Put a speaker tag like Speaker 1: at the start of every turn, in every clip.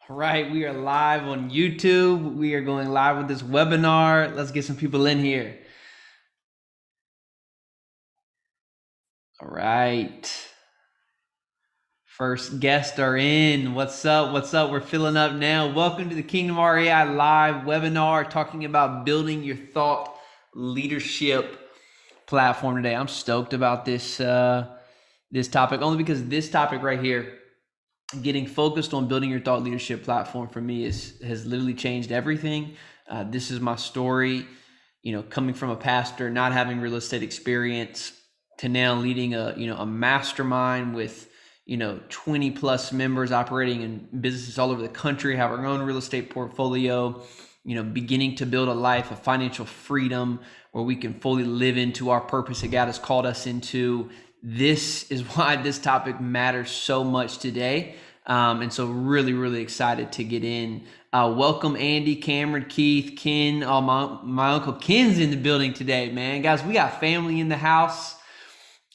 Speaker 1: All right, we are live on YouTube. We are going live with this webinar. Let's get some people in here. All right. First guests are in. What's up? What's up? We're filling up now. Welcome to the Kingdom REI live webinar talking about building your thought leadership platform today. I'm stoked about this topic only because this topic right here, getting focused on building your thought leadership platform, for me has literally changed everything. This is my story, coming from a pastor, not having real estate experience, to now leading a mastermind with 20 plus members operating in businesses all over the country, have our own real estate portfolio, beginning to build a life of financial freedom where we can fully live into our purpose that God has called us into. This is why this topic matters so much today. And so really, really excited to get in. Welcome Andy, Cameron, Keith, Ken. My Uncle Ken's in the building today, man. Guys, we got family in the house.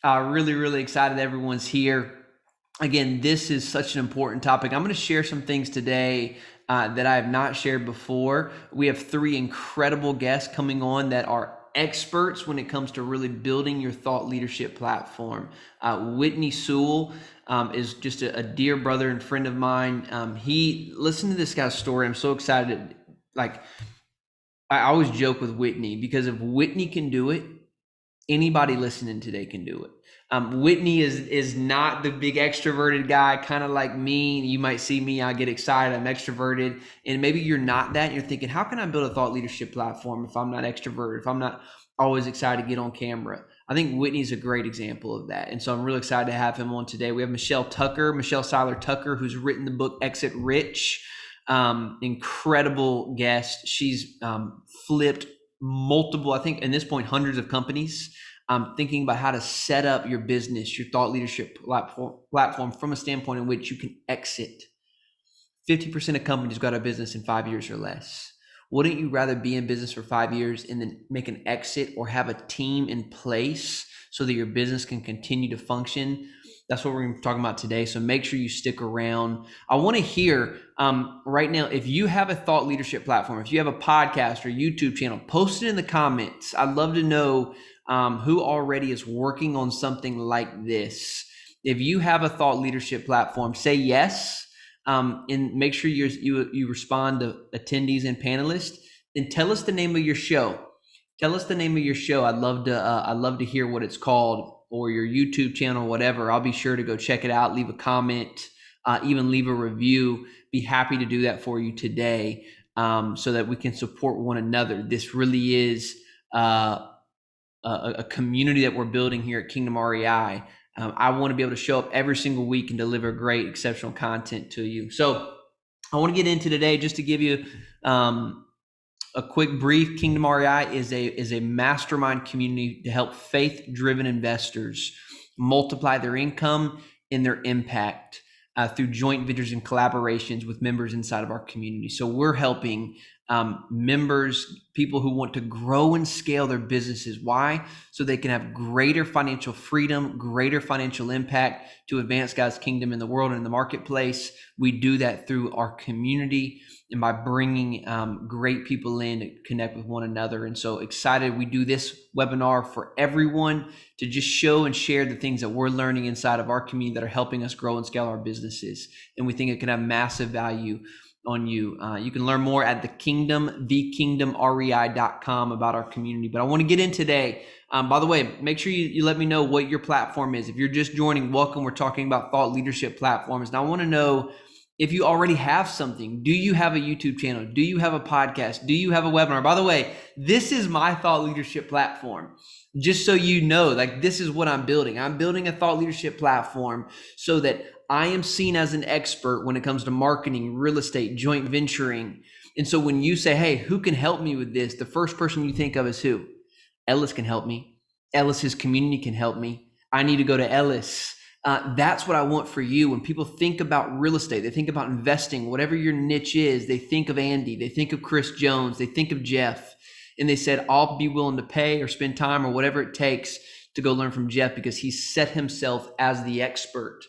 Speaker 1: Really, really excited everyone's here. Again, this is such an important topic. I'm going to share some things today that I have not shared before. We have 3 incredible guests coming on that are experts when it comes to really building your thought leadership platform. Whitney Sewell is just a dear brother and friend of mine. Listen to this guy's story. I'm so excited. I always joke with Whitney, because if Whitney can do it, anybody listening today can do it. Whitney is not the big extroverted guy, kind of like me. You might see me, I get excited, I'm extroverted. And maybe you're not that, and you're thinking, how can I build a thought leadership platform if I'm not extroverted, if I'm not always excited to get on camera? I think Whitney's a great example of that. And so I'm really excited to have him on today. We have Michelle Seiler Tucker, who's written the book Exit Rich. Incredible guest. She's flipped multiple, I think at this point, hundreds of companies. Thinking about how to set up your business, your thought leadership platform from a standpoint in which you can exit. 50% of companies go out of business in 5 years or less. Wouldn't you rather be in business for 5 years and then make an exit, or have a team in place so that your business can continue to function? That's what we're going to be talking about today. So make sure you stick around. I want to hear right now, if you have a thought leadership platform, if you have a podcast or YouTube channel, post it in the comments. I'd love to know who already is working on something like this. If you have a thought leadership platform, say yes, and make sure you respond to attendees and panelists, and tell us the name of your show. Tell us the name of your show. I'd love to hear what it's called, or your YouTube channel, whatever. I'll be sure to go check it out, leave a comment, even leave a review. Be happy to do that for you today, so that we can support one another. This really is a community that we're building here at Kingdom REI. I want to be able to show up every single week and deliver great, exceptional content to you. So I want to get into today, just to give you a quick brief. Kingdom REI is a mastermind community to help faith-driven investors multiply their income and their impact through joint ventures and collaborations with members inside of our community. So we're helping members, people who want to grow and scale their businesses. Why? So they can have greater financial freedom, greater financial impact to advance God's kingdom in the world and in the marketplace. We do that through our community and by bringing great people in to connect with one another. And so excited, we do this webinar for everyone to just show and share the things that we're learning inside of our community that are helping us grow and scale our businesses. And we think it can have massive value on you. You can learn more at thekingdomrei.com about our community. But I want to get in today. By the way, make sure you let me know what your platform is. If you're just joining, welcome. We're talking about thought leadership platforms. And I want to know if you already have something. Do you have a YouTube channel? Do you have a podcast? Do you have a webinar? By the way, this is my thought leadership platform. Just so you know, this is what I'm building. I'm building a thought leadership platform so that I am seen as an expert when it comes to marketing, real estate, joint venturing. And so when you say, hey, who can help me with this? The first person you think of is who? Ellis can help me. Ellis's community can help me. I need to go to Ellis. That's what I want for you. When people think about real estate, they think about investing, whatever your niche is, they think of Andy, they think of Chris Jones, they think of Jeff. And they said, I'll be willing to pay or spend time or whatever it takes to go learn from Jeff, because he set himself as the expert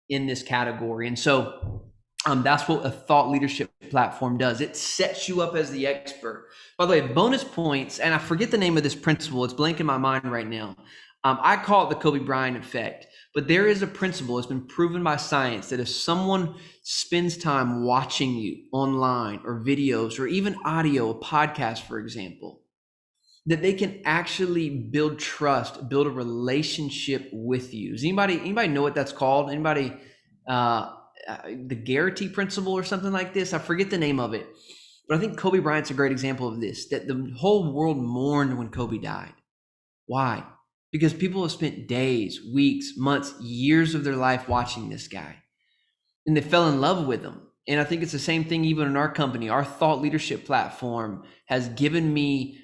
Speaker 1: in this category. And so That's what a thought leadership platform does. It sets you up as the expert. By the way, bonus points, and I forget the name of this principle. It's blanking my mind right now. I call it the Kobe Bryant effect. But there is a principle, it's been proven by science, that if someone spends time watching you online or videos or even audio, a podcast, for example, that they can actually build trust, build a relationship with you. Does anybody know what that's called? Anybody, the Garrity principle or something like this? I forget the name of it, but I think Kobe Bryant's a great example of this, that the whole world mourned when Kobe died. Why? Because people have spent days, weeks, months, years of their life watching this guy, and they fell in love with him. And I think it's the same thing even in our company. Our thought leadership platform has given me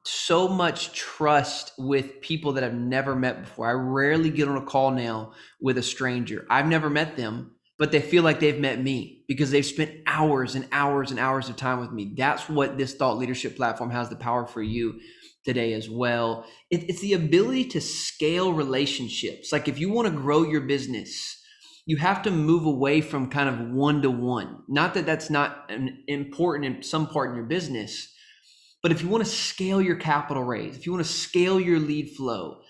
Speaker 1: so much trust with people that I've never met before. I rarely get on a call now with a stranger. I've never met them, but they feel like they've met me because they've spent hours and hours and hours of time with me. That's what this thought leadership platform has the power for you today as well. It's the ability to scale relationships. Like if you want to grow your business, you have to move away from kind of one-to-one. Not that that's not important in some part in your business, but if you want to scale your capital raise, if you want to scale your lead flow,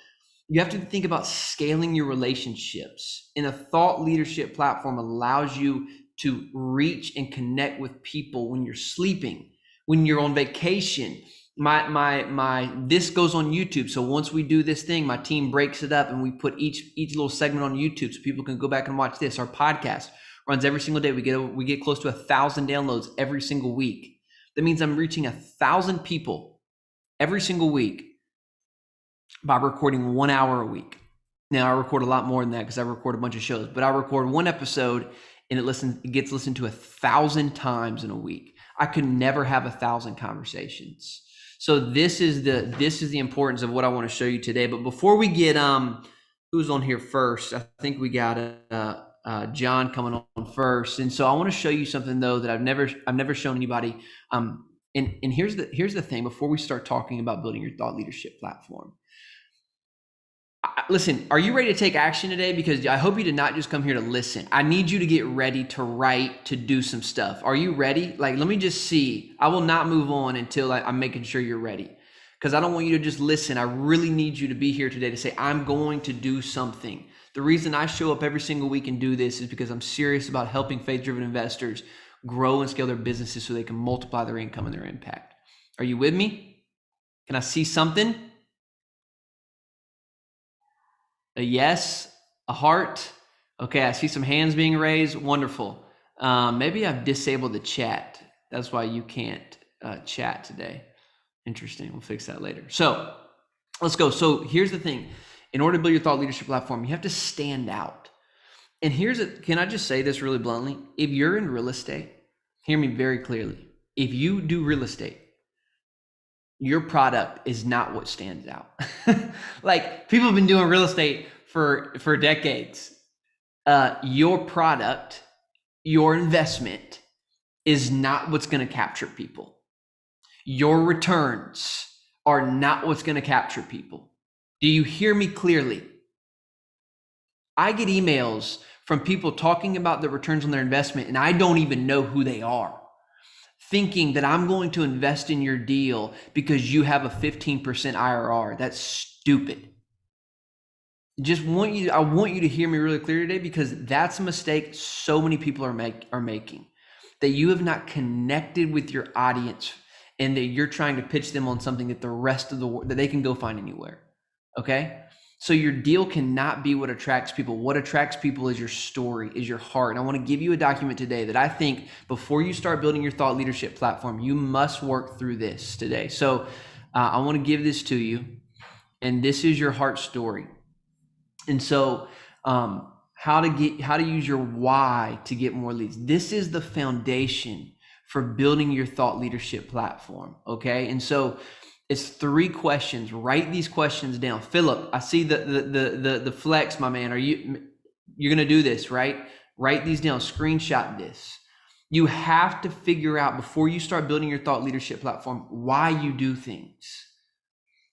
Speaker 1: you have to think about scaling your relationships. And a thought leadership platform allows you to reach and connect with people when you're sleeping, when you're on vacation. This goes on YouTube. So once we do this thing, my team breaks it up and we put each little segment on YouTube so people can go back and watch this. Our podcast runs every single day. We get close to 1,000 downloads every single week. That means I'm reaching 1,000 people every single week by recording 1 hour a week. Now I record a lot more than that because I record a bunch of shows, but I record one episode and it gets listened to 1,000 times in a week. I could never have 1,000 conversations. So this is the importance of what I want to show you today. But before we get who's on here first, I think we got John coming on first, and so I want to show you something though that I've never shown anybody. And here's the thing. Before we start talking about building your thought leadership platform, listen, are you ready to take action today? Because I hope you did not just come here to listen. I need you to get ready to write, to do some stuff. Are you ready? Like, let me just see. I will not move on until I'm making sure you're ready. Because I don't want you to just listen. I really need you to be here today to say, I'm going to do something. The reason I show up every single week and do this is because I'm serious about helping faith-driven investors grow and scale their businesses so they can multiply their income and their impact. Are you with me? Can I see something? A yes, a heart. Okay, I see some hands being raised. Wonderful. Maybe I've disabled the chat. That's why you can't chat today. Interesting. We'll fix that later. So let's go. So here's the thing. In order to build your thought leadership platform, you have to stand out. And can I just say this really bluntly? If you're in real estate, hear me very clearly. If you do real estate, your product is not what stands out. Like people have been doing real estate for decades. Your product, your investment is not what's going to capture people. Your returns are not what's going to capture people. Do you hear me clearly? I get emails from people talking about the returns on their investment, and I don't even know who they are, thinking that I'm going to invest in your deal because you have a 15% IRR. That's stupid. I want you to hear me really clear today, because that's a mistake so many people are making, that you have not connected with your audience and that you're trying to pitch them on something that the rest of the world, that they can go find anywhere. Okay. So your deal cannot be what attracts people. What attracts people is your story, is your heart. And I want to give you a document today that I think before you start building your thought leadership platform, you must work through this today. So I want to give this to you, and this is your heart story. And so how to use your why to get more leads. This is the foundation for building your thought leadership platform. Okay. And so it's 3 questions. Write these questions down. Philip, I see the flex, my man. You're going to do this, right? Write these down, screenshot this. You have to figure out before you start building your thought leadership platform, why you do things.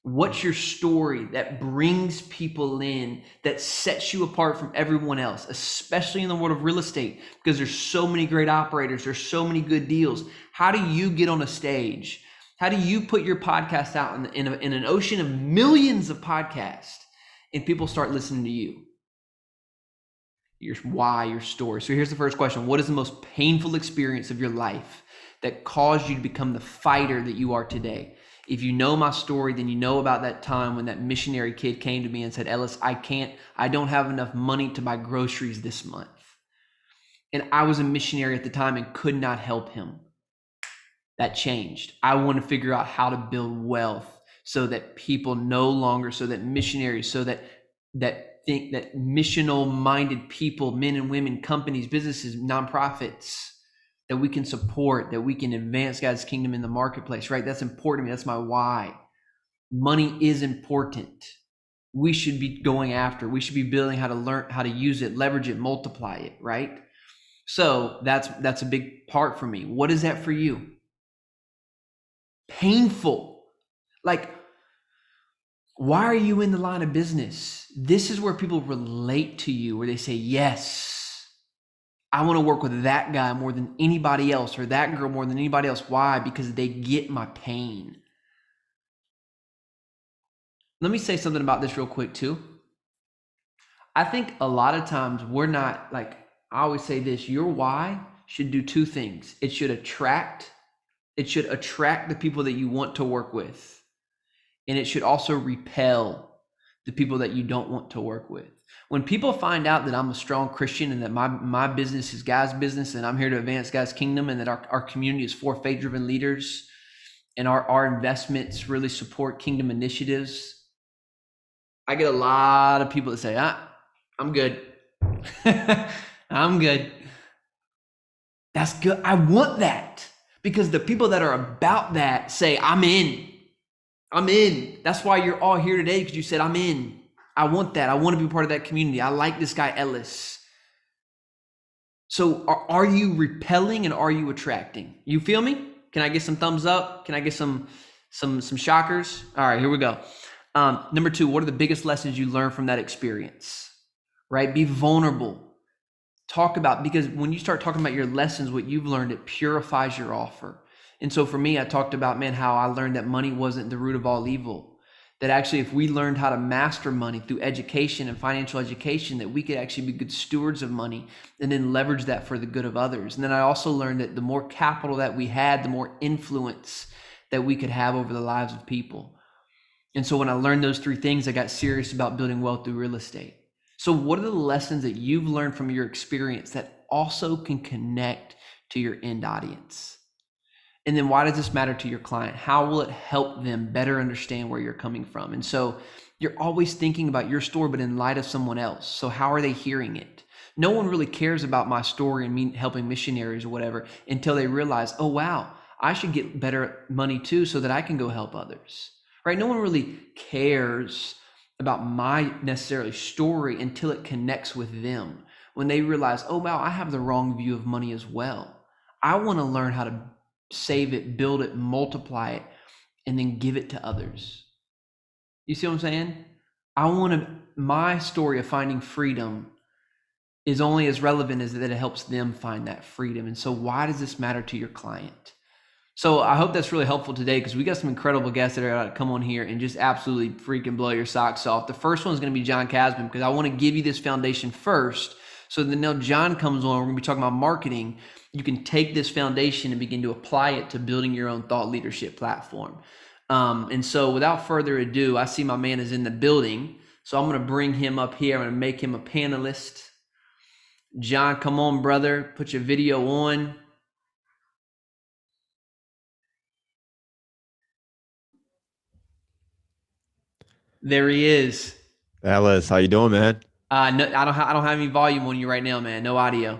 Speaker 1: What's your story that brings people in, that sets you apart from everyone else, especially in the world of real estate, because there's so many great operators, there's so many good deals. How do you get on a stage? How do you put your podcast out in an ocean of millions of podcasts and people start listening to you? Your why, your story. So here's the first question. What is the most painful experience of your life that caused you to become the fighter that you are today? If you know my story, then you know about that time when that missionary kid came to me and said, Ellis, I don't have enough money to buy groceries this month. And I was a missionary at the time and could not help him. That changed. I want to figure out how to build wealth so that people no longer, so that missionaries, so that think that missional minded people, men and women, companies, businesses, nonprofits, that we can support, that we can advance God's kingdom in the marketplace, right? That's important to me. That's my why. Money is important. We should be going after, we should be building how to learn how to use it, leverage it, multiply it, right? So that's a big part for me. What is that for you? Painful. Like, why are you in the line of business? This is where people relate to you, where they say, yes, I want to work with that guy more than anybody else, or that girl more than anybody else. Why? Because they get my pain. Let me say something about this real quick too. I think a lot of times we're not, like, I always say this, your why should do two things. It should attract the people that you want to work with. And it should also repel the people that you don't want to work with. When people find out that I'm a strong Christian and that my business is God's business and I'm here to advance God's kingdom and that our community is for faith-driven leaders and our investments really support kingdom initiatives, I get a lot of people that say, I'm good. I'm good. That's good. I want that, because the people that are about that say, I'm in. I'm in. That's why you're all here today, because you said, I'm in. I want that. I want to be part of that community. I like this guy, Ellis. So are you repelling and are you attracting? You feel me? Can I get some thumbs up? Can I get some shockers? All right, here we go. Number two, what are the biggest lessons you learned from that experience? Right? Be vulnerable. Talk about, because when you start talking about your lessons, what you've learned, it purifies your offer. And so for me, I talked about, how I learned that money wasn't the root of all evil. That actually, if we learned how to master money through education and financial education, that we could actually be good stewards of money and then leverage that for the good of others. And then I also learned that the more capital that we had, the more influence that we could have over the lives of people. And so when I learned those three things, I got serious about building wealth through real estate. So what are the lessons that you've learned from your experience that also can connect to your end audience? And then why does this matter to your client? How will it help them better understand where you're coming from? And so you're always thinking about your story, but in light of someone else. So how are they hearing it? No one really cares about my story and me helping missionaries or whatever until they realize, oh, wow, I should get better money too so that I can go help others, right? No one really cares about my necessarily story until it connects with them. When they realize, oh, wow, I have the wrong view of money as well. I want to learn how to save it, build it, multiply it, and then give it to others. You see what I'm saying? My story of finding freedom is only as relevant as that it helps them find that freedom. And so why does this matter to your client? So I hope that's really helpful today, because we got some incredible guests that are going to come on here and just absolutely freaking blow your socks off. The first one is going to be John Casman, because I want to give you this foundation first. So then now John comes on, we're going to be talking about marketing. You can take this foundation and begin to apply it to building your own thought leadership platform. And so without further ado, I see my man is in the building. So I'm going to bring him up here. I'm going to make him a panelist. John, come on, brother. Put your video on. There he is.
Speaker 2: Alice, how you doing, man?
Speaker 1: No, I don't have any volume on you right now, man. No audio.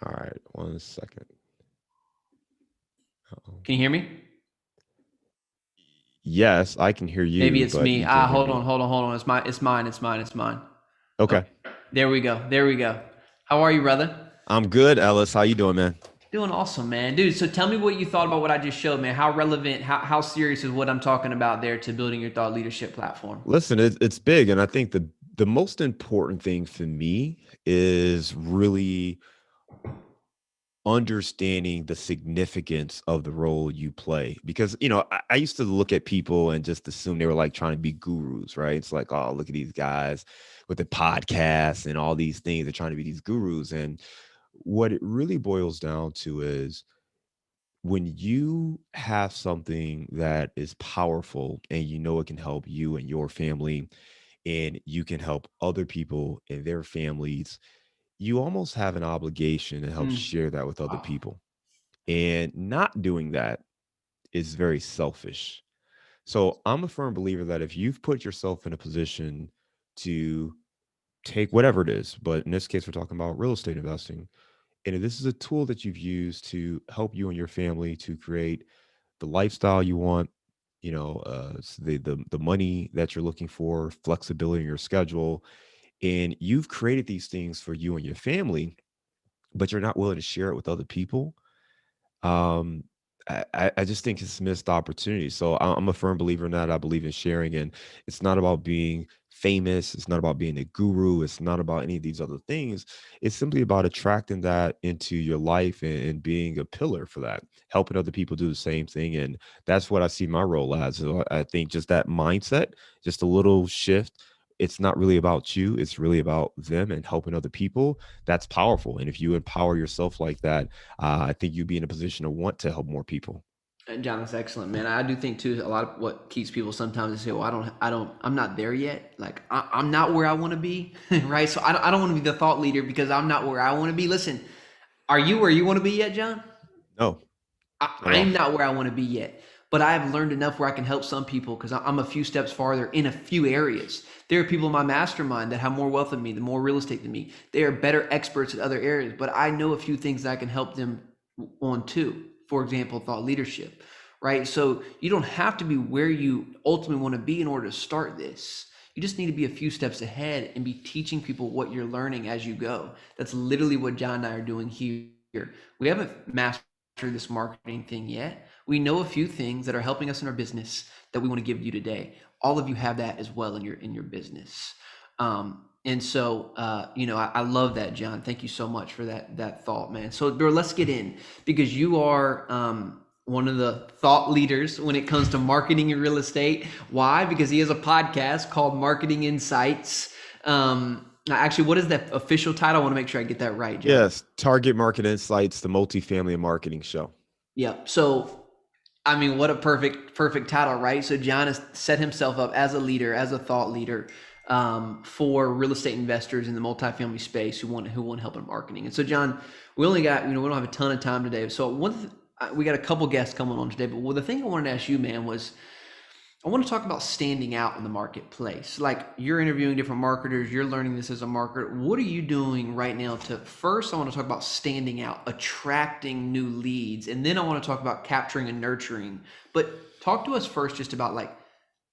Speaker 2: All right, 1 second. Uh-oh.
Speaker 1: Can you hear me?
Speaker 2: Yes, I can hear
Speaker 1: Maybe
Speaker 2: you,
Speaker 1: it's
Speaker 2: but
Speaker 1: me.
Speaker 2: you can't hear
Speaker 1: Hold
Speaker 2: me.
Speaker 1: on. It's mine.
Speaker 2: Okay,
Speaker 1: There we go. How are you, brother?
Speaker 2: I'm good, Alice. How you doing, man?
Speaker 1: Doing awesome, man. Dude, so tell me what you thought about what I just showed, man. How relevant, how serious is what I'm talking about there to building your thought leadership platform?
Speaker 2: Listen, it's big, and I think the most important thing for me is really understanding the significance of the role you play. Because I used to look at people and just assume they were like trying to be gurus, right? It's like, oh, look at these guys with the podcasts and all these things. They're trying to be these gurus, and what it really boils down to is when you have something that is powerful and you know it can help you and your family and you can help other people and their families, you almost have an obligation to help
Speaker 1: Mm.
Speaker 2: share that with other
Speaker 1: Wow.
Speaker 2: people. And not doing that is very selfish. So I'm a firm believer that if you've put yourself in a position to take whatever it is, but in this case, we're talking about real estate investing, and if this is a tool that you've used to help you and your family to create the lifestyle you want, the money that you're looking for, flexibility in your schedule, and you've created these things for you and your family, but you're not willing to share it with other people, um, I just think it's a missed opportunity. So I'm a firm believer in that. I believe in sharing, and it's not about being famous. It's not about being a guru. It's not about any of these other things. It's simply about attracting that into your life and being a pillar for that, helping other people do the same thing. And that's what I see my role as. So I think just that mindset, just a little shift. It's not really about you. It's really about them and helping other people. That's powerful. And if you empower yourself like that, I think you'd be in a position to want to help more people.
Speaker 1: And John, that's excellent, man. I do think too. A lot of what keeps people sometimes is say, "Well, I'm not there yet. Like I'm not where I want to be, right? So I don't want to be the thought leader because I'm not where I want to be." Listen, are you where you want to be yet, John?
Speaker 2: No, not at
Speaker 1: I'm
Speaker 2: all.
Speaker 1: not where I want to be yet, but I have learned enough where I can help some people because I'm a few steps farther in a few areas. There are people in my mastermind that have more wealth than me, the more real estate than me. They are better experts in other areas, but I know a few things that I can help them on too. For example, thought leadership, right? So you don't have to be where you ultimately want to be in order to start this. You just need to be a few steps ahead and be teaching people what you're learning as you go. That's literally what John and I are doing here. We haven't mastered this marketing thing yet. We know a few things that are helping us in our business that we want to give you today. All of you have that as well in your business. And so I love that, John. Thank you so much for that thought, man. So bro, let's get in because you are one of the thought leaders when it comes to marketing in real estate. Why? Because he has a podcast called Marketing Insights. Actually, what is that official title? I want to make sure I get that right, John.
Speaker 2: Yes, Target Market Insights, the multifamily marketing show.
Speaker 1: Yeah. So I mean, what a perfect title, right? So John has set himself up as a leader, as a thought leader for real estate investors in the multifamily space who want help in marketing. And so, John, we only got we don't have a ton of time today. So we got a couple guests coming on today, but the thing I wanted to ask you, man, was I want to talk about standing out in the marketplace. Like you're interviewing different marketers, you're learning this as a marketer. What are you doing right now to first I want to talk about standing out, attracting new leads, and then I want to talk about capturing and nurturing. But talk to us first just about like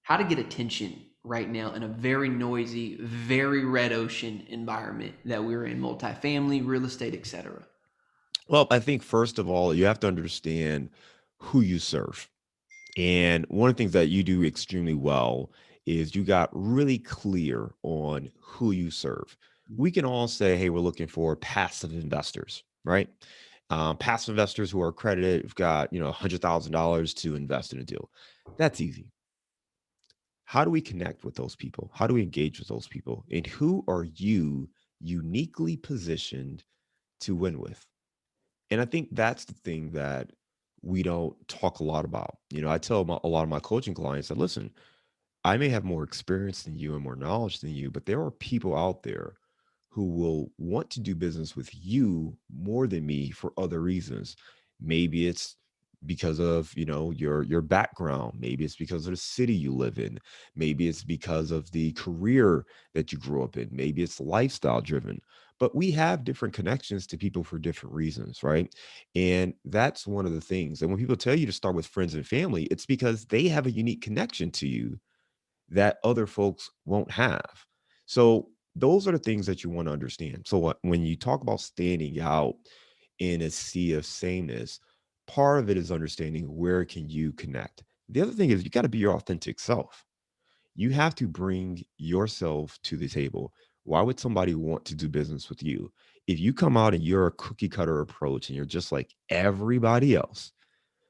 Speaker 1: how to get attention right now in a very noisy, very red ocean environment that we're in, multifamily, real estate, etc.
Speaker 2: Well, I think first of all, you have to understand who you serve. And one of the things that you do extremely well is you got really clear on who you serve. We can all say, hey, we're looking for passive investors, right? Passive investors who are accredited, who've got, $100,000 to invest in a deal. That's easy. How do we connect with those people? How do we engage with those people? And who are you uniquely positioned to win with? And I think that's the thing that we don't talk a lot about. I tell a lot of my coaching clients that, listen, I may have more experience than you and more knowledge than you, but there are people out there who will want to do business with you more than me for other reasons. Maybe it's because of, your background. Maybe it's because of the city you live in. Maybe it's because of the career that you grew up in. Maybe it's lifestyle driven. But we have different connections to people for different reasons, right? And that's one of the things. And when people tell you to start with friends and family, it's because they have a unique connection to you that other folks won't have. So those are the things that you want to understand. So when you talk about standing out, in a sea of sameness. Part of it is understanding where can you connect. The other thing is you got to be your authentic self. You have to bring yourself to the table. Why would somebody want to do business with you? If you come out and you're a cookie cutter approach and you're just like everybody else,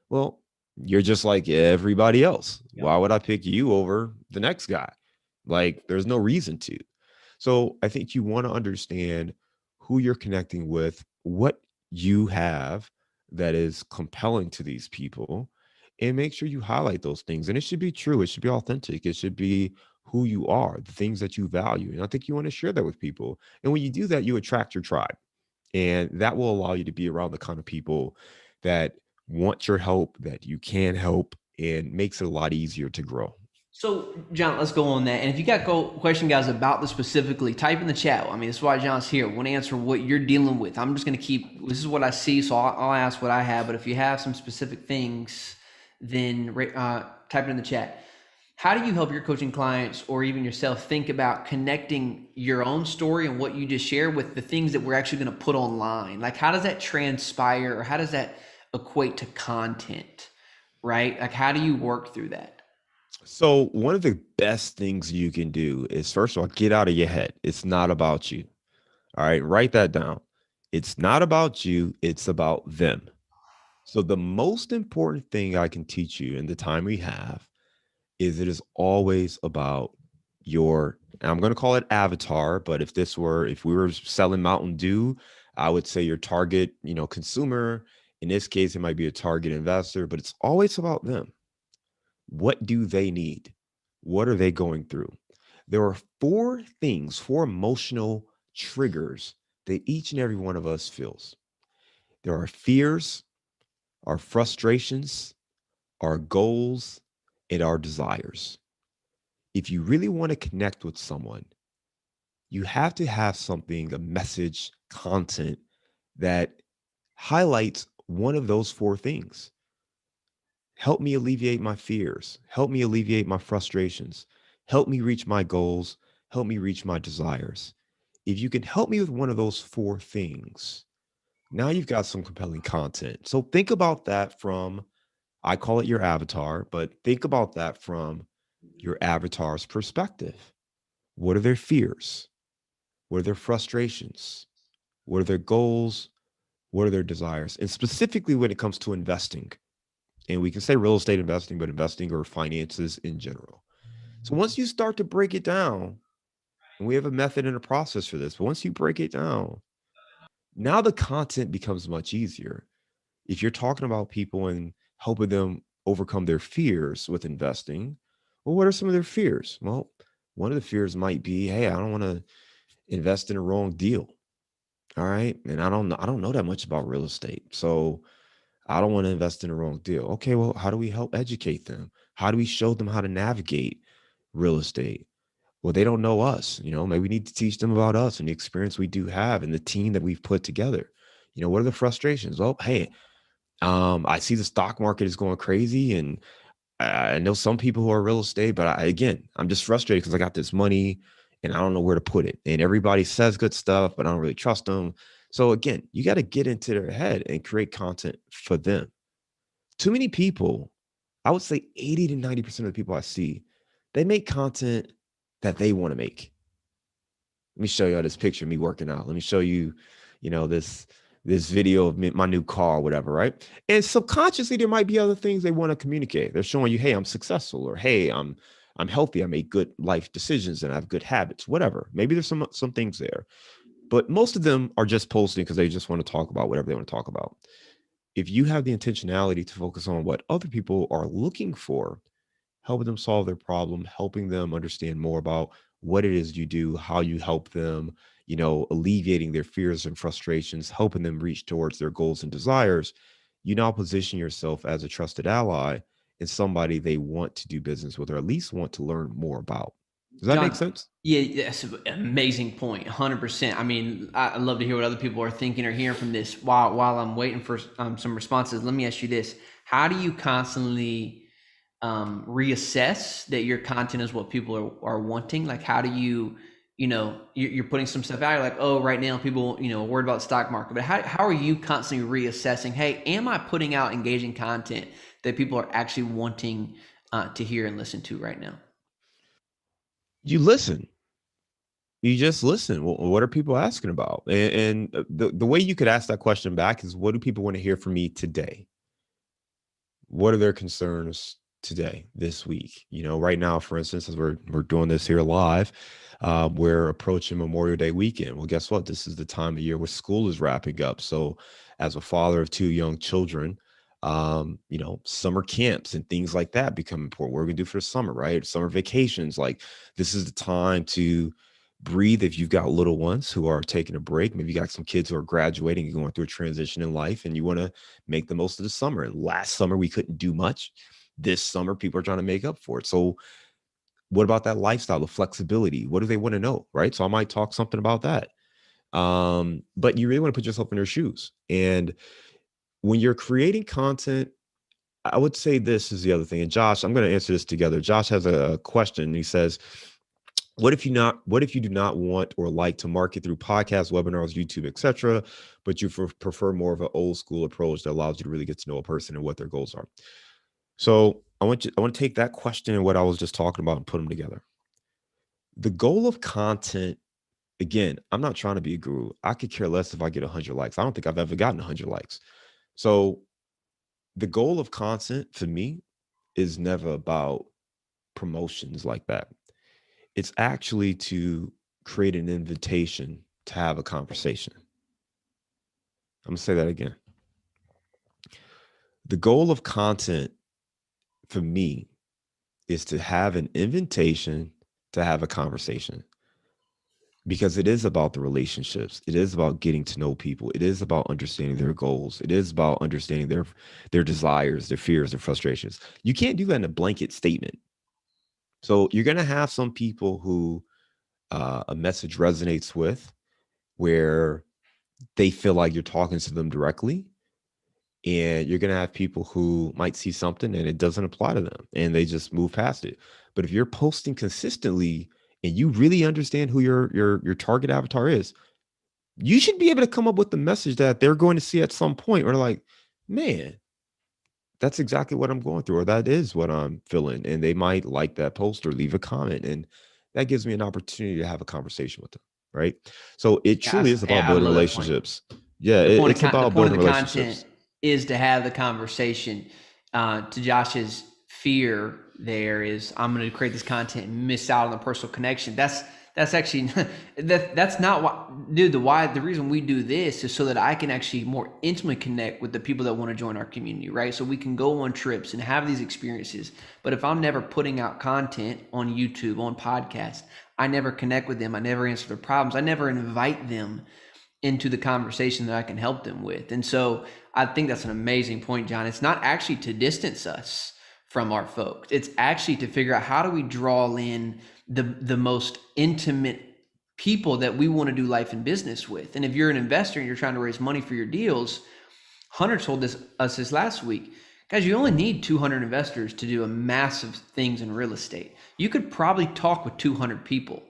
Speaker 2: well, you're just like everybody else.
Speaker 1: Yep.
Speaker 2: Why would I pick you over the next guy? Like, there's no reason to. So I think you want to understand who you're connecting with, what you have that is compelling to these people, and make sure you highlight those things. And it should be true, it should be authentic, it should be who you are, the things that you value. And I think you want to share that with people. And when you do that, you attract your tribe. And that will allow you to be around the kind of people that want your help, that you can help, and makes it a lot easier to grow.
Speaker 1: So, John, let's go on that. And if you got question, guys, about this specifically, type in the chat. I mean, that's why John's here. Want to answer what you're dealing with. I'm just going to keep, this is what I see, so I'll ask what I have. But if you have some specific things, then type it in the chat. How do you help your coaching clients or even yourself think about connecting your own story and what you just shared with the things that we're actually going to put online? Like, how does that transpire, or how does that equate to content, right? Like, how do you work through that?
Speaker 2: So, one of the best things you can do is, first of all, get out of your head. It's not about you. All right, write that down. It's not about you, it's about them. So, the most important thing I can teach you in the time we have is it is always about your, and I'm going to call it avatar, but if we were selling Mountain Dew, I would say your target, consumer. In this case, it might be a target investor, but it's always about them. What do they need? What are they going through? There are four emotional triggers that each and every one of us feels. There are fears, our frustrations, our goals, and our desires. If you really want to connect with someone, you have to have something, a message, content that highlights one of those four things. Help me alleviate my fears. Help me alleviate my frustrations. Help me reach my goals. Help me reach my desires. If you can help me with one of those four things, now you've got some compelling content. So think about that from, I call it your avatar, but think about that from your avatar's perspective. What are their fears? What are their frustrations? What are their goals? What are their desires? And specifically when it comes to investing, and we can say real estate investing, but investing or finances in general. So once you start to break it down, and we have a method and a process for this, but once you break it down, now the content becomes much easier. If you're talking about people and helping them overcome their fears with investing, well, what are some of their fears? Well, one of the fears might be, hey, I don't want to invest in a wrong deal. All right. And I don't know that much about real estate. So I don't want to invest in the wrong deal. Okay, well, how do we help educate them? How do we show them how to navigate real estate? Well, they don't know us. Maybe we need to teach them about us and the experience we do have and the team that we've put together. What are the frustrations? Well, hey, I see the stock market is going crazy, and I know some people who are real estate, but I'm just frustrated because I got this money and I don't know where to put it. And everybody says good stuff, but I don't really trust them. So again, you got to get into their head and create content for them. Too many people, I would say 80 to 90% of the people I see, they make content that they want to make. Let me show you this picture of me working out. Let me show you, this video of my new car, whatever, right? And subconsciously, there might be other things they want to communicate. They're showing you, hey, I'm successful, or hey, I'm healthy. I make good life decisions and I have good habits, whatever. Maybe there's some things there, but most of them are just posting because they just want to talk about whatever they want to talk about. If you have the intentionality to focus on what other people are looking for, helping them solve their problem, helping them understand more about what it is you do, how you help them, alleviating their fears and frustrations, helping them reach towards their goals and desires, you now position yourself as a trusted ally and somebody they want to do business with, or at least want to learn more about. Does that make
Speaker 1: John,
Speaker 2: sense?
Speaker 1: yeah, that's an amazing point. 100%. I mean, I love to hear what other people are thinking or hearing from this. While I'm waiting for some responses, let me ask you this: how do you constantly reassess that your content is what people are wanting? Like, how do you you're putting some stuff out. You're like, oh, right now people, are worried about the stock market. But how are you constantly reassessing? Hey, am I putting out engaging content that people are actually wanting to hear and listen to right now?
Speaker 2: You listen. You just listen. What are people asking about? And the way you could ask that question back is, what do people want to hear from me today? What are their concerns today, this week? Right now, for instance, as we're doing this here live, we're approaching Memorial Day weekend. Well, guess what? This is the time of year where school is wrapping up. So, as a father of two young children, summer camps and things like that become important. What are we gonna do for the summer, right? Summer vacations. Like, this is the time to breathe if you've got little ones who are taking a break. Maybe you got some kids who are graduating and going through a transition in life, and you want to make the most of the summer. Last summer, we couldn't do much. This summer, people are trying to make up for it. So, what about that lifestyle, the flexibility? What do they want to know? Right. So, I might talk something about that. But you really want to put yourself in their shoes. And when you're creating content, I would say this is the other thing. And Josh, I'm going to answer this together. Josh has a question. He says, what if you do not want or like to market through podcasts, webinars, YouTube, etc., but you prefer more of an old school approach that allows you to really get to know a person and what their goals are? So I want to take that question and what I was just talking about and put them together. The goal of content, again, I'm not trying to be a guru. I could care less if I get 100 likes. I don't think I've ever gotten 100 likes. So the goal of content for me is never about promotions like that. It's actually to create an invitation to have a conversation. I'm going to say that again. The goal of content for me is to have an invitation to have a conversation, because it is about the relationships. It is about getting to know people. It is about understanding their goals. It is about understanding their desires, their fears, their frustrations. You can't do that in a blanket statement. So you're going to have some people who a message resonates with, where they feel like you're talking to them directly. And you're going to have people who might see something and it doesn't apply to them and they just move past it. But if you're posting consistently and you really understand who your target avatar is, you should be able to come up with the message that they're going to see at some point, or like, man, that's exactly what I'm going through, or that is what I'm feeling. And they might like that post or leave a comment. And that gives me an opportunity to have a conversation with them. Right. So it truly is about
Speaker 1: I
Speaker 2: building
Speaker 1: love that point.
Speaker 2: relationships. Yeah,
Speaker 1: The
Speaker 2: it's
Speaker 1: point the
Speaker 2: about
Speaker 1: point of
Speaker 2: building
Speaker 1: the content
Speaker 2: relationships.
Speaker 1: is to have the conversation. To Josh's fear, there is, I'm going to create this content and miss out on the personal connection. That's actually that's not what, dude. The reason we do this is so that I can actually more intimately connect with the people that want to join our community, right? So we can go on trips and have these experiences. But if I'm never putting out content on YouTube, on podcasts, I never connect with them. I never answer their problems. I never invite them into the conversation that I can help them with. And so I think that's an amazing point, John. It's not actually to distance us from our folks. It's actually to figure out, how do we draw in the most intimate people that we want to do life and business with. And if you're an investor and you're trying to raise money for your deals, Hunter told us this last week. Guys, you only need 200 investors to do a massive things in real estate. You could probably talk with 200 people,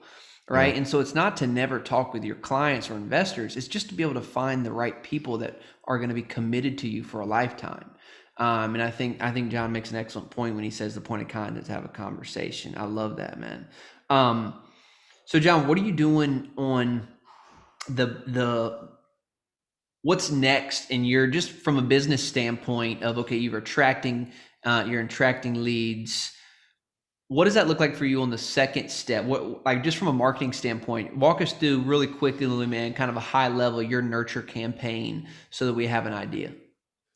Speaker 2: Yeah.
Speaker 1: right? And so it's not to never talk with your clients or investors. It's just to be able to find the right people that are going to be committed to you for a lifetime. And I think John makes an excellent point when he says the point of content is to have a conversation. I love that, man. So John, what are you doing on the what's next? And you're just from a business standpoint of, okay, you're attracting leads. What does that look like for you on the second step? What, like, just from a marketing standpoint, walk us through really quickly, man, kind of a high level, your nurture campaign, so that we have an idea.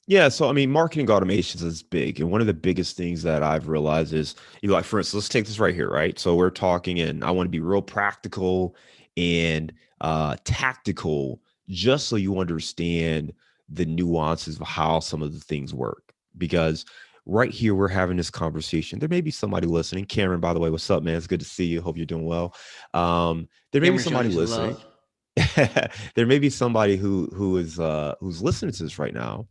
Speaker 2: Yeah, so I mean, marketing automations is big, and one of the biggest things that I've realized is, like, for instance, let's take this right here, right? So we're talking, and I want to be real practical and tactical, just so you understand the nuances of how some of the things work. Because right here, we're having this conversation. There may be somebody listening. Cameron, by the way, what's up, man? It's good to see you. Hope you're doing well. There may be
Speaker 1: Cameron showing
Speaker 2: somebody
Speaker 1: you some
Speaker 2: listening.
Speaker 1: love.
Speaker 2: There may be somebody who's listening to this right now,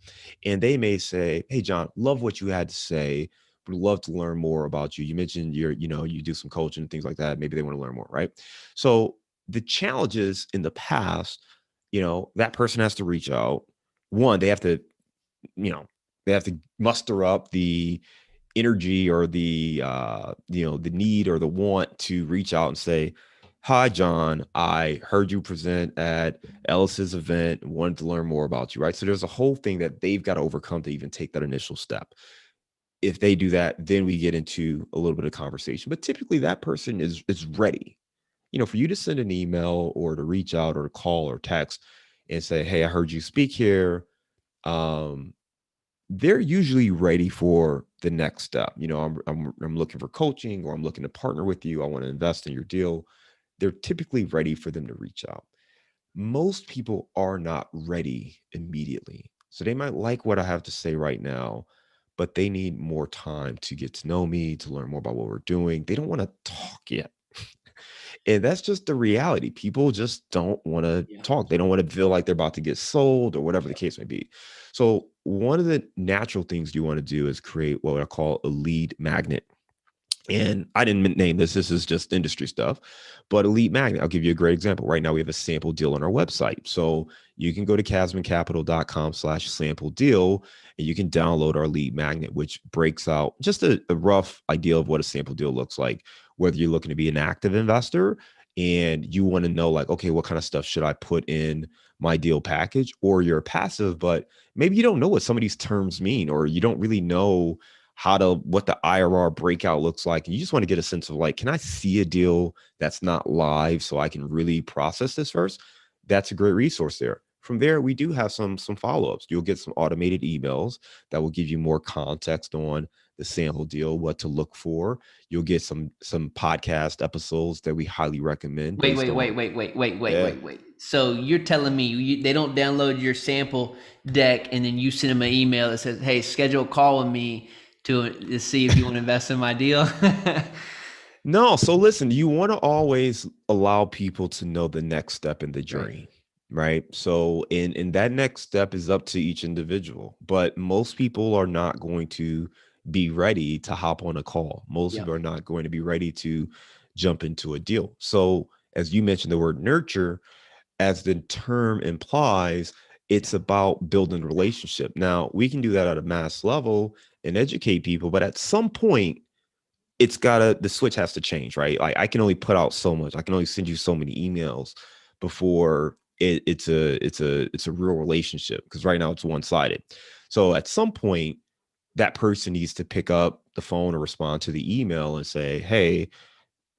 Speaker 2: and they may say, "Hey, John, love what you had to say. Would love to learn more about you. You mentioned you do some coaching and things like that. Maybe they want to learn more, right?" So the challenges in the past, that person has to reach out. One, they have to, you know, they have to muster up the energy or the need or the want to reach out and say, hi, John, I heard you present at Ellis's event and wanted to learn more about you, right? So there's a whole thing that they've got to overcome to even take that initial step. If they do that, then we get into a little bit of conversation. But typically that person is ready. For you to send an email or to reach out or to call or text and say, hey, I heard you speak here. Um, they're usually ready for the next step. I'm looking for coaching, or I'm looking to partner with you. I want to invest in your deal. They're typically ready for them to reach out. Most people are not ready immediately. So they might like what I have to say right now, but they need more time to get to know me, to learn more about what we're doing. They don't want to talk yet. And that's just the reality. People just don't want to
Speaker 1: Yeah.
Speaker 2: talk. They don't want to feel like they're about to get sold or whatever the case may be. So, one of the natural things you want to do is create what I call a lead magnet. And I didn't name this. This is just industry stuff. But a lead magnet, I'll give you a great example. Right now, we have a sample deal on our website. So you can go to casmancapital.com/sample deal, and you can download our lead magnet, which breaks out just a rough idea of what a sample deal looks like. Whether you're looking to be an active investor and you want to know, like, okay, what kind of stuff should I put in my deal package, or you're passive, but maybe you don't know what some of these terms mean, or you don't really know what the IRR breakout looks like. And you just want to get a sense of, like, can I see a deal that's not live so I can really process this first? That's a great resource there. From there, we do have some follow-ups. You'll get some automated emails that will give you more context on the sample deal, what to look for. You'll get some podcast episodes that we highly recommend
Speaker 1: Wait,
Speaker 2: based
Speaker 1: wait,
Speaker 2: on,
Speaker 1: wait, wait, wait, wait, wait,
Speaker 2: yeah.
Speaker 1: wait, wait. So you're telling me they don't download your sample deck and then you send them an email that says, "Hey, schedule a call with me to see if you want to invest in my deal."
Speaker 2: No, so listen, you want to always allow people to know the next step in the
Speaker 1: Right.
Speaker 2: journey, right? So in that next step is up to each individual, but most people are not going to be ready to hop on a call. Most
Speaker 1: Yeah.
Speaker 2: people are not going to be ready to jump into a deal. So as you mentioned the word nurture, as the term implies,
Speaker 1: Yeah.
Speaker 2: it's about building a relationship. Now, we can do that at a mass level and educate people, but at some point the switch has to change, right? Like, I can only put out so much. I can only send you so many emails before it's a real relationship, because right now it's one-sided. So at some point, that person needs to pick up the phone or respond to the email and say, hey,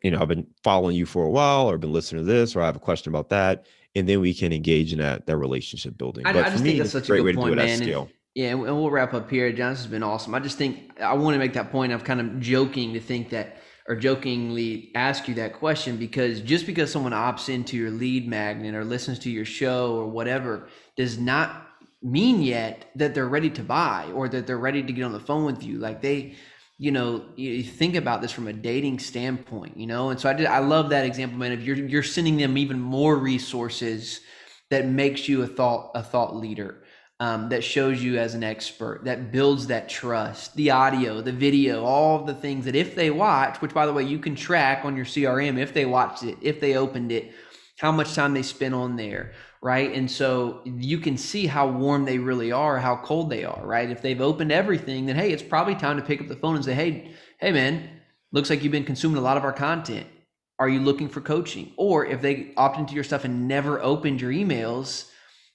Speaker 2: I've been following you for a while, or been listening to this, or I have a question about that. And then we can engage in that relationship building. But
Speaker 1: I
Speaker 2: for
Speaker 1: just think
Speaker 2: me,
Speaker 1: that's
Speaker 2: it's a
Speaker 1: such a
Speaker 2: great way
Speaker 1: good
Speaker 2: to do
Speaker 1: point,
Speaker 2: it at
Speaker 1: man. And
Speaker 2: scale.
Speaker 1: yeah, and we'll wrap up here. John, this has been awesome. I just think I want to make that point of kind of joking to think that, or jokingly ask you that question, because just because someone opts into your lead magnet or listens to your show or whatever does not mean yet that they're ready to buy or that they're ready to get on the phone with you. Like you think about this from a dating standpoint, and so I love that example, man. If you're sending them even more resources that makes you a thought leader, that shows you as an expert, that builds that trust, the audio, the video, all of the things that if they watch, which by the way, you can track on your CRM, if they watched it, if they opened it, how much time they spent on there, right? And so you can see how warm they really are, how cold they are, right? If they've opened everything, then hey, it's probably time to pick up the phone and say, hey man, looks like you've been consuming a lot of our content. Are you looking for coaching? Or if they opt into your stuff and never opened your emails,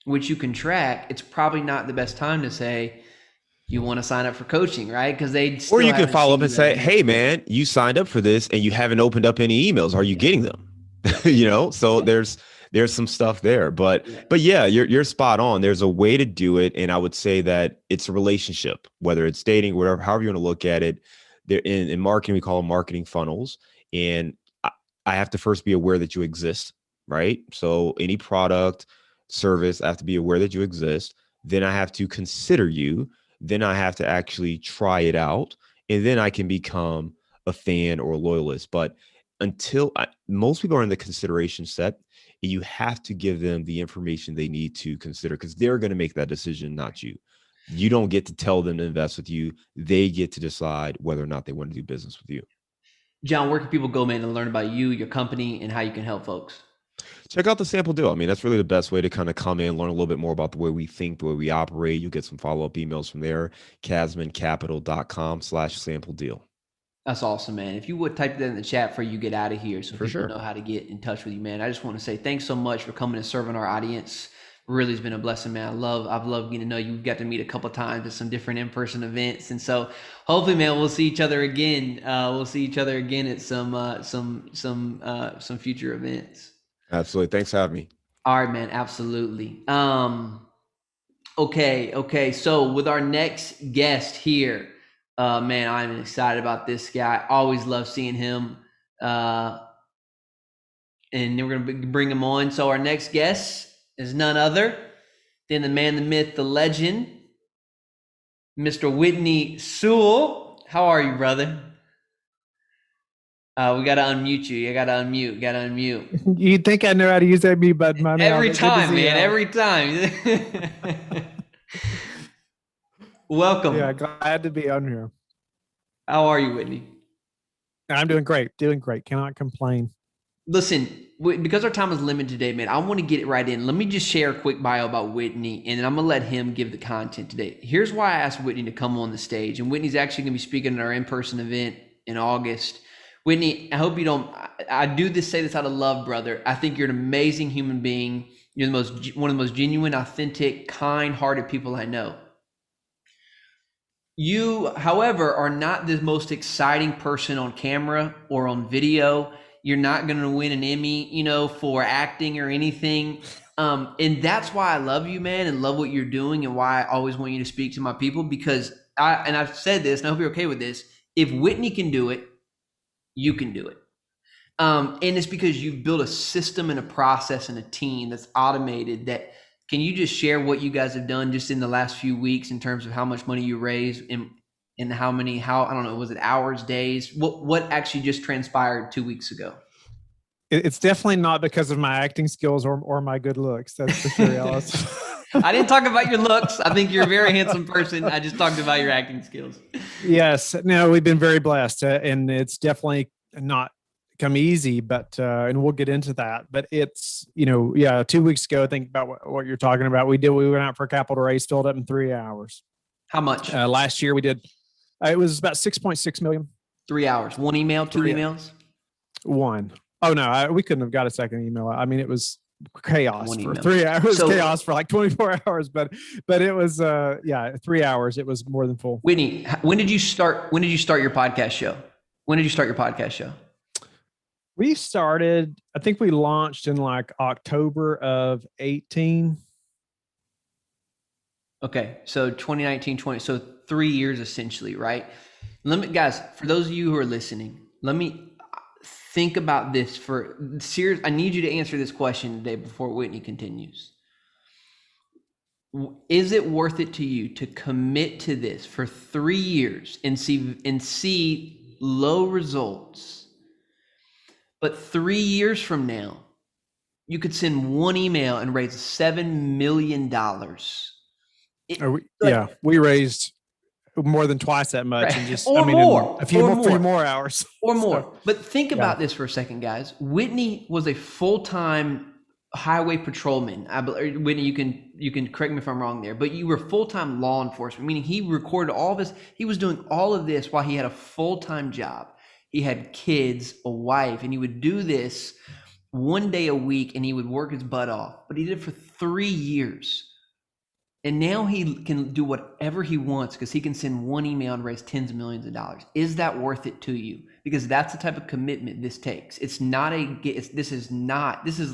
Speaker 1: which you can track, it's probably not the best time to say you want to sign up for coaching, right? Because they
Speaker 2: Or
Speaker 1: still
Speaker 2: you can
Speaker 1: haven't
Speaker 2: follow
Speaker 1: seen
Speaker 2: up and
Speaker 1: you as
Speaker 2: say,
Speaker 1: an
Speaker 2: hey,
Speaker 1: expert.
Speaker 2: man, you signed up for this and you haven't opened up any emails. Are you
Speaker 1: Yep.
Speaker 2: getting them?
Speaker 1: Yep.
Speaker 2: So
Speaker 1: Yep.
Speaker 2: there's some stuff there. But
Speaker 1: Yep.
Speaker 2: yeah, you're spot on. There's a way to do it. And I would say that it's a relationship, whether it's dating, whatever, however you want to look at it. There in marketing, we call them marketing funnels. And I have to first be aware that you exist, right? So any product, service, I have to be aware that you exist. Then I have to consider you. Then I have to actually try it out. And then I can become a fan or a loyalist. But most people are in the consideration set, and you have to give them the information they need to consider, because they're going to make that decision, not you. You don't get to tell them to invest with you. They get to decide whether or not they want to do business with you.
Speaker 1: John, where can people go, man, and learn about you, your company, and how you can help folks?
Speaker 2: Check out the sample deal. I mean, that's really the best way to kind of come in, learn a little bit more about the way we think, the way we operate. You get some follow-up emails from there, casmancapital.com/sample deal.
Speaker 1: That's awesome, man. If you would type that in the chat before you get out of here so
Speaker 2: For
Speaker 1: people
Speaker 2: sure.
Speaker 1: know how to get in touch with you, man. I just want to say thanks so much for coming and serving our audience. Really has been a blessing, man. I've loved getting to know you. We've got to meet a couple of times at some different in-person events. And so hopefully, man, we'll see each other again. We'll see each other again at some future events.
Speaker 2: Absolutely. Thanks for having me.
Speaker 1: All right, man. Absolutely. Okay. So with our next guest here, man, I'm excited about this guy. Always love seeing him. And then we're going to bring him on. So our next guest is none other than the man, the myth, the legend, Mr. Whitney Sewell. How are you, brother? We got to unmute you. You got to unmute.
Speaker 3: You'd think I know how to use that mute button by now.
Speaker 1: Every time, man. Every time. Welcome.
Speaker 3: Yeah, glad to be on here.
Speaker 1: How are you, Whitney?
Speaker 3: I'm doing great. Cannot complain.
Speaker 1: Listen, because our time is limited today, man, I want to get it right in. Let me just share a quick bio about Whitney, and then I'm going to let him give the content today. Here's why I asked Whitney to come on the stage, and Whitney's actually going to be speaking at our in-person event in August. Whitney, I hope you don't, I do this, say this out of love, brother. I think you're an amazing human being. You're one of the most genuine, authentic, kind-hearted people I know. You, however, are not the most exciting person on camera or on video. You're not going to win an Emmy, for acting or anything. And that's why I love you, man, and love what you're doing, and why I always want you to speak to my people, because I've said this, and I hope you're okay with this. If Whitney can do it, you can do it. And it's because you've built a system and a process and a team that's automated. Can you just share what you guys have done just in the last few weeks in terms of how much money you raised and how I don't know, was it hours, days? What actually just transpired 2 weeks ago?
Speaker 3: It's definitely not because of my acting skills or my good looks. That's for sure, Alice.
Speaker 1: I didn't talk about your looks. I think you're a very handsome person. I just talked about your acting skills.
Speaker 3: Yes. No, we've been very blessed, and it's definitely not come easy, but and we'll get into that. But it's 2 weeks ago. Think about what you're talking about. We went out for a capital raise, filled up in 3 hours.
Speaker 1: How much?
Speaker 3: Last year we did. It was about 6.6 million.
Speaker 1: 3 hours. One email, two emails.
Speaker 3: One. Oh no, we couldn't have got a second email. I mean, it was chaos
Speaker 1: One
Speaker 3: for
Speaker 1: email.
Speaker 3: 3 hours.
Speaker 1: So,
Speaker 3: chaos for like 24 hours, but it was 3 hours. It was more than full.
Speaker 1: Whitney, when did you start your podcast show?
Speaker 3: We started, I think we launched in like October of 18.
Speaker 1: Okay. So 2019, so 3 years essentially, right? Guys, for those of you who are listening, let me think about this I need you to answer this question today before Whitney continues. Is it worth it to you to commit to this for 3 years and see low results? But 3 years from now, you could send one email and raise $7 million.
Speaker 3: We raised more than twice that much,
Speaker 1: right.
Speaker 3: And just
Speaker 1: more,
Speaker 3: a few more hours
Speaker 1: or more. But think about this for a second, guys. Whitney was a full-time highway patrolman. Whitney, you can correct me if I'm wrong there, but you were full-time law enforcement, meaning he recorded all this. He was doing all of this while he had a full-time job. He had kids, a wife, and he would do this 1 day a week, and he would work his butt off. But he did it for 3 years. And now he can do whatever he wants because he can send one email and raise tens of millions of dollars. Is that worth it to you? Because that's the type of commitment this takes. This is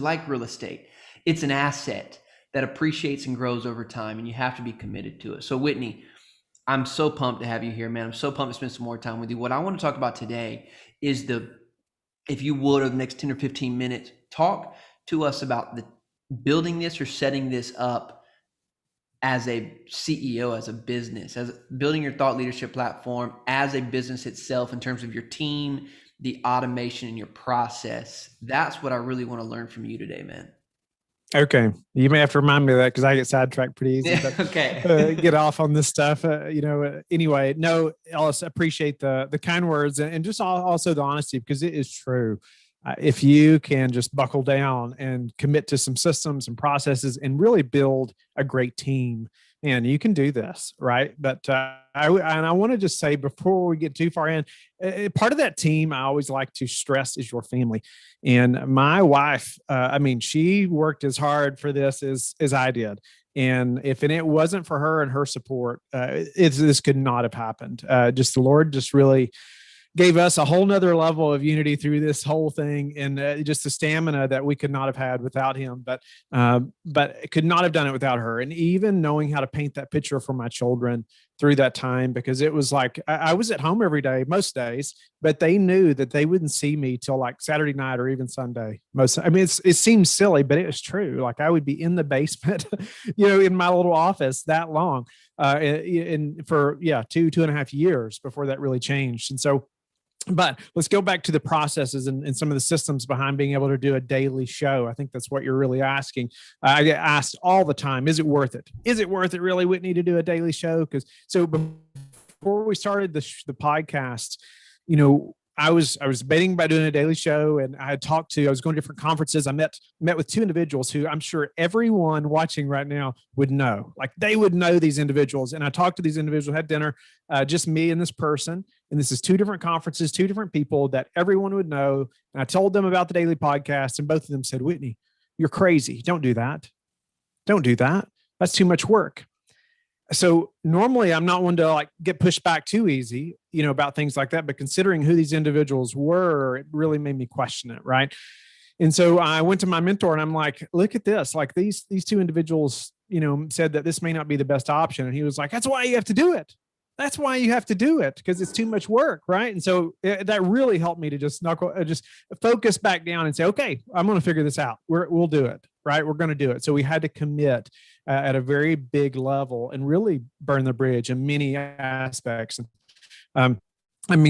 Speaker 1: like real estate. It's an asset that appreciates and grows over time, and you have to be committed to it. So Whitney, I'm so pumped to have you here, man. I'm so pumped to spend some more time with you. What I want to talk about today is if you would, over the next 10 or 15 minutes, talk to us about building this or setting this up as a CEO, as a business, as building your thought leadership platform, as a business itself in terms of your team, the automation in your process. That's what I really want to learn from you today, man.
Speaker 3: Okay. You may have to remind me of that because I get sidetracked pretty easy. But,
Speaker 1: okay.
Speaker 3: Get off on this stuff. Anyway, no, Ellis, appreciate the kind words and just also the honesty because it is true. If you can just buckle down and commit to some systems and processes and really build a great team, and you can do this, right? But I want to just say before we get too far in, part of that team I always like to stress is your family. And my wife, she worked as hard for this as I did. And if it wasn't for her and her support, this could not have happened. Just the Lord just really gave us a whole nother level of unity through this whole thing, and just the stamina that we could not have had without him, but could not have done it without her. And even knowing how to paint that picture for my children through that time, because it was like I was at home every day, most days, but they knew that they wouldn't see me till like Saturday night or even Sunday. It seems silly, but it was true. Like I would be in the basement, in my little office that long, for 2.5 years before that really changed. And so, but let's go back to the processes and some of the systems behind being able to do a daily show. I think that's what you're really asking. I get asked all the time, is it worth it? Is it worth it really, Whitney, to do a daily show? So before we started the podcast, I was debating about doing a daily show, and I was going to different conferences. I met with two individuals who I'm sure everyone watching right now would know. Like they would know these individuals. And I talked to these individuals, had dinner, just me and this person. And this is two different conferences, two different people that everyone would know. And I told them about the daily podcast, and both of them said, Whitney, you're crazy. Don't do that. Don't do that. That's too much work. So normally I'm not one to like get pushed back too easy, about things like that. But considering who these individuals were, it really made me question it. Right. And so I went to my mentor and I'm like, look at this. Like these two individuals, said that this may not be the best option. And he was like, that's why you have to do it. That's why you have to do it, because it's too much work. Right. And so that really helped me to just focus back down and say, okay, I'm going to figure this out. We'll do it. Right. We're going to do it. So we had to commit at a very big level and really burn the bridge in many aspects.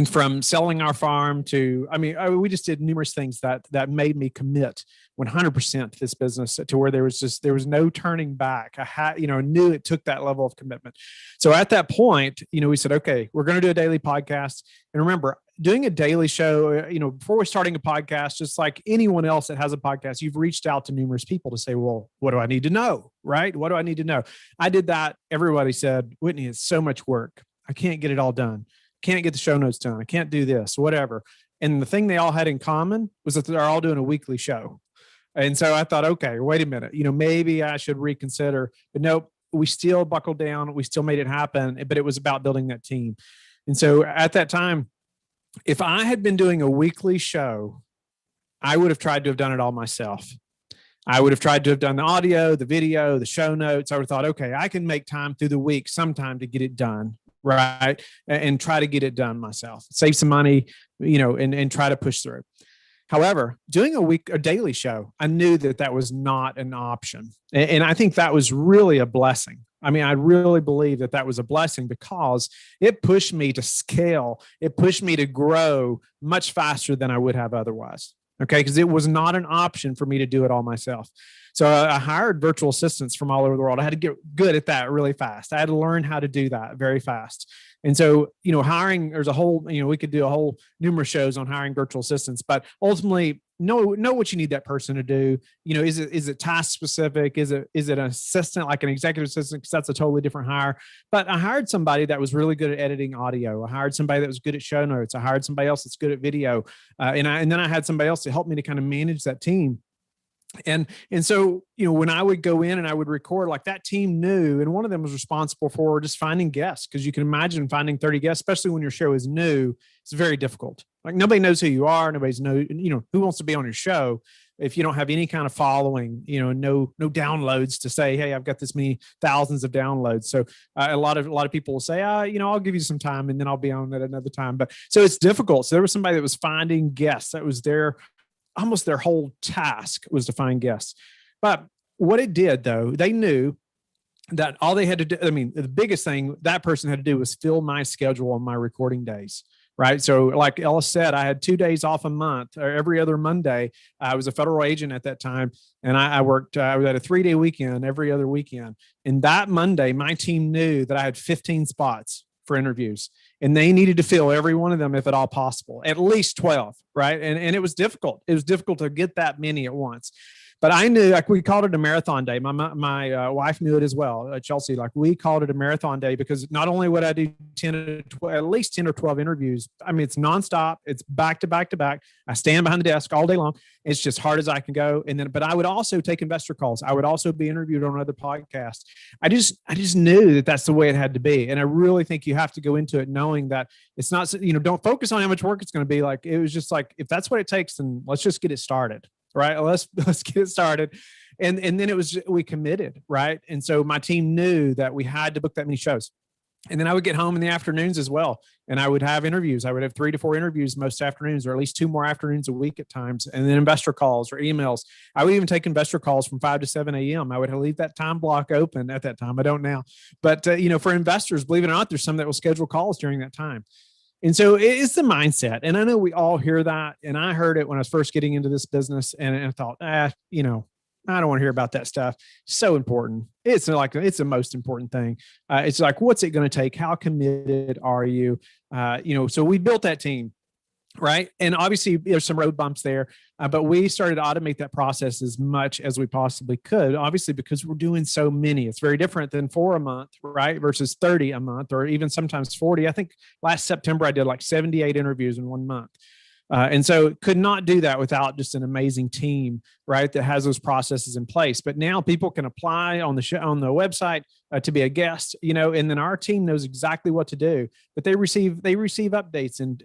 Speaker 3: From selling our farm to, we just did numerous things that made me commit 100% to this business, to where there was no turning back. I knew it took that level of commitment. So at that point, we said, okay, we're going to do a daily podcast. And remember, doing a daily show, before we're starting a podcast, just like anyone else that has a podcast, you've reached out to numerous people to say, well, what do I need to know? Right? What do I need to know? I did that. Everybody said, Whitney, it's so much work. I can't get it all done. Can't get the show notes done. I can't do this, whatever. And the thing they all had in common was that they're all doing a weekly show. And so I thought, okay, wait a minute, maybe I should reconsider. But nope, we still buckled down. We still made it happen, but it was about building that team. And so at that time, if I had been doing a weekly show, I would have tried to have done it all myself. I would have tried to have done the audio, the video, the show notes. I would have thought, okay, I can make time through the week sometime to get it done. Right. And try to get it done myself, save some money, and try to push through. However, doing a daily show, I knew that was not an option. And I think that was really a blessing. I really believe that was a blessing, because it pushed me to scale. It pushed me to grow much faster than I would have otherwise. Okay. Because it was not an option for me to do it all myself. So I hired virtual assistants from all over the world. I had to get good at that really fast. I had to learn how to do that very fast. And so, hiring, there's a whole, we could do a whole numerous shows on hiring virtual assistants, but ultimately know what you need that person to do. Is it task specific? Is it an assistant, like an executive assistant? Because that's a totally different hire. But I hired somebody that was really good at editing audio. I hired somebody that was good at show notes. I hired somebody else that's good at video. And then I had somebody else to help me to kind of manage that team. And so, when I would go in and I would record, like that team knew, and one of them was responsible for just finding guests. Because you can imagine finding 30 guests, especially when your show is new, it's very difficult. Like nobody knows who you are. Nobody's who wants to be on your show if you don't have any kind of following, no downloads to say, hey, I've got this many thousands of downloads. So a lot of people will say, I'll give you some time and then I'll be on at another time. But so it's difficult. So there was somebody that was finding guests. That was almost their whole task was to find guests. But what it did, though, they knew that all they had to do, the biggest thing that person had to do was fill my schedule on my recording days. Right. So like Ellis said, I had 2 days off a month, or every other Monday. I was a federal agent at that time. And I worked, I was at a 3-day weekend every other weekend. And that Monday, my team knew that I had 15 spots for interviews. and they needed to fill every one of them if at all possible, at least 12, right? And it was difficult. It was difficult to get that many at once. But I knew, like, we called it a marathon day. My wife knew it as well, Chelsea. Like, we called it a marathon day because not only would I do 10 to 12, at least 10 or 12 interviews. I mean, it's nonstop. It's back to back to back. I stand behind the desk all day long. It's just hard as I can go. And then, but I would also take investor calls. I would also be interviewed on other podcasts. I just knew that that's the way it had to be. And I really think you have to go into it knowing that it's not, don't focus on how much work it's going to be. Like, it was just like, if that's what it takes, then let's just get it started. Right. Let's get it started. And then we committed. Right. And so my team knew that we had to book that many shows. And then I would get home in the afternoons as well. And I would have interviews. I would have 3 to 4 interviews most afternoons, or at least 2 more afternoons a week at times. And then investor calls or emails. I would even take investor calls from 5 to 7 a.m. I would leave that time block open at that time. I don't now. But, for investors, believe it or not, there's some that will schedule calls during that time. And so it's the mindset. And I know we all hear that. And I heard it when I was first getting into this business. And I thought, I don't want to hear about that stuff. It's so important. It's the most important thing. It's like, what's it going to take? How committed are you? So we built that team. Right. And obviously there's some road bumps there, but we started to automate that process as much as we possibly could, obviously, because we're doing so many. It's very different than 4 a month, right? Versus 30 a month, or even sometimes 40. I think last September, I did like 78 interviews in 1 month. And so could not do that without just an amazing team, right, that has those processes in place. But now people can apply on the show, on the website to be a guest, and then our team knows exactly what to do. But they receive updates and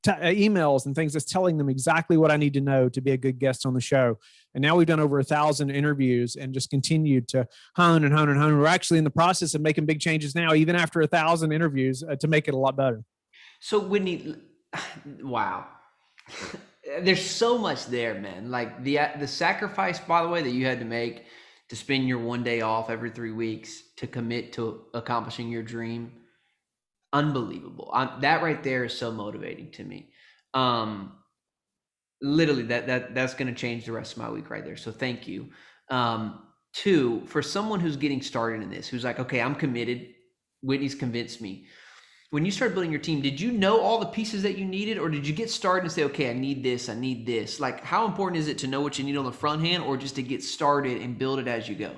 Speaker 3: emails and things that's telling them exactly what I need to know to be a good guest on the show. And now we've done over 1,000 interviews and just continued to hone and hone and hone. We're actually in the process of making big changes now, even after 1,000 interviews, to make it a lot better.
Speaker 1: So Whitney, wow. There's so much there, man. Like the sacrifice, by the way, that you had to make to spend your 1 day off every 3 weeks to commit to accomplishing your dream. Unbelievable. That right there is so motivating to me. Literally that's going to change the rest of my week right there. So thank you. 2, for someone who's getting started in this, who's like, okay, I'm committed. Whitney's convinced me. When you started building your team, did you know all the pieces that you needed, or did you get started and say, okay, I need this? Like, how important is it to know what you need on the front end, or just to get started and build it as you go?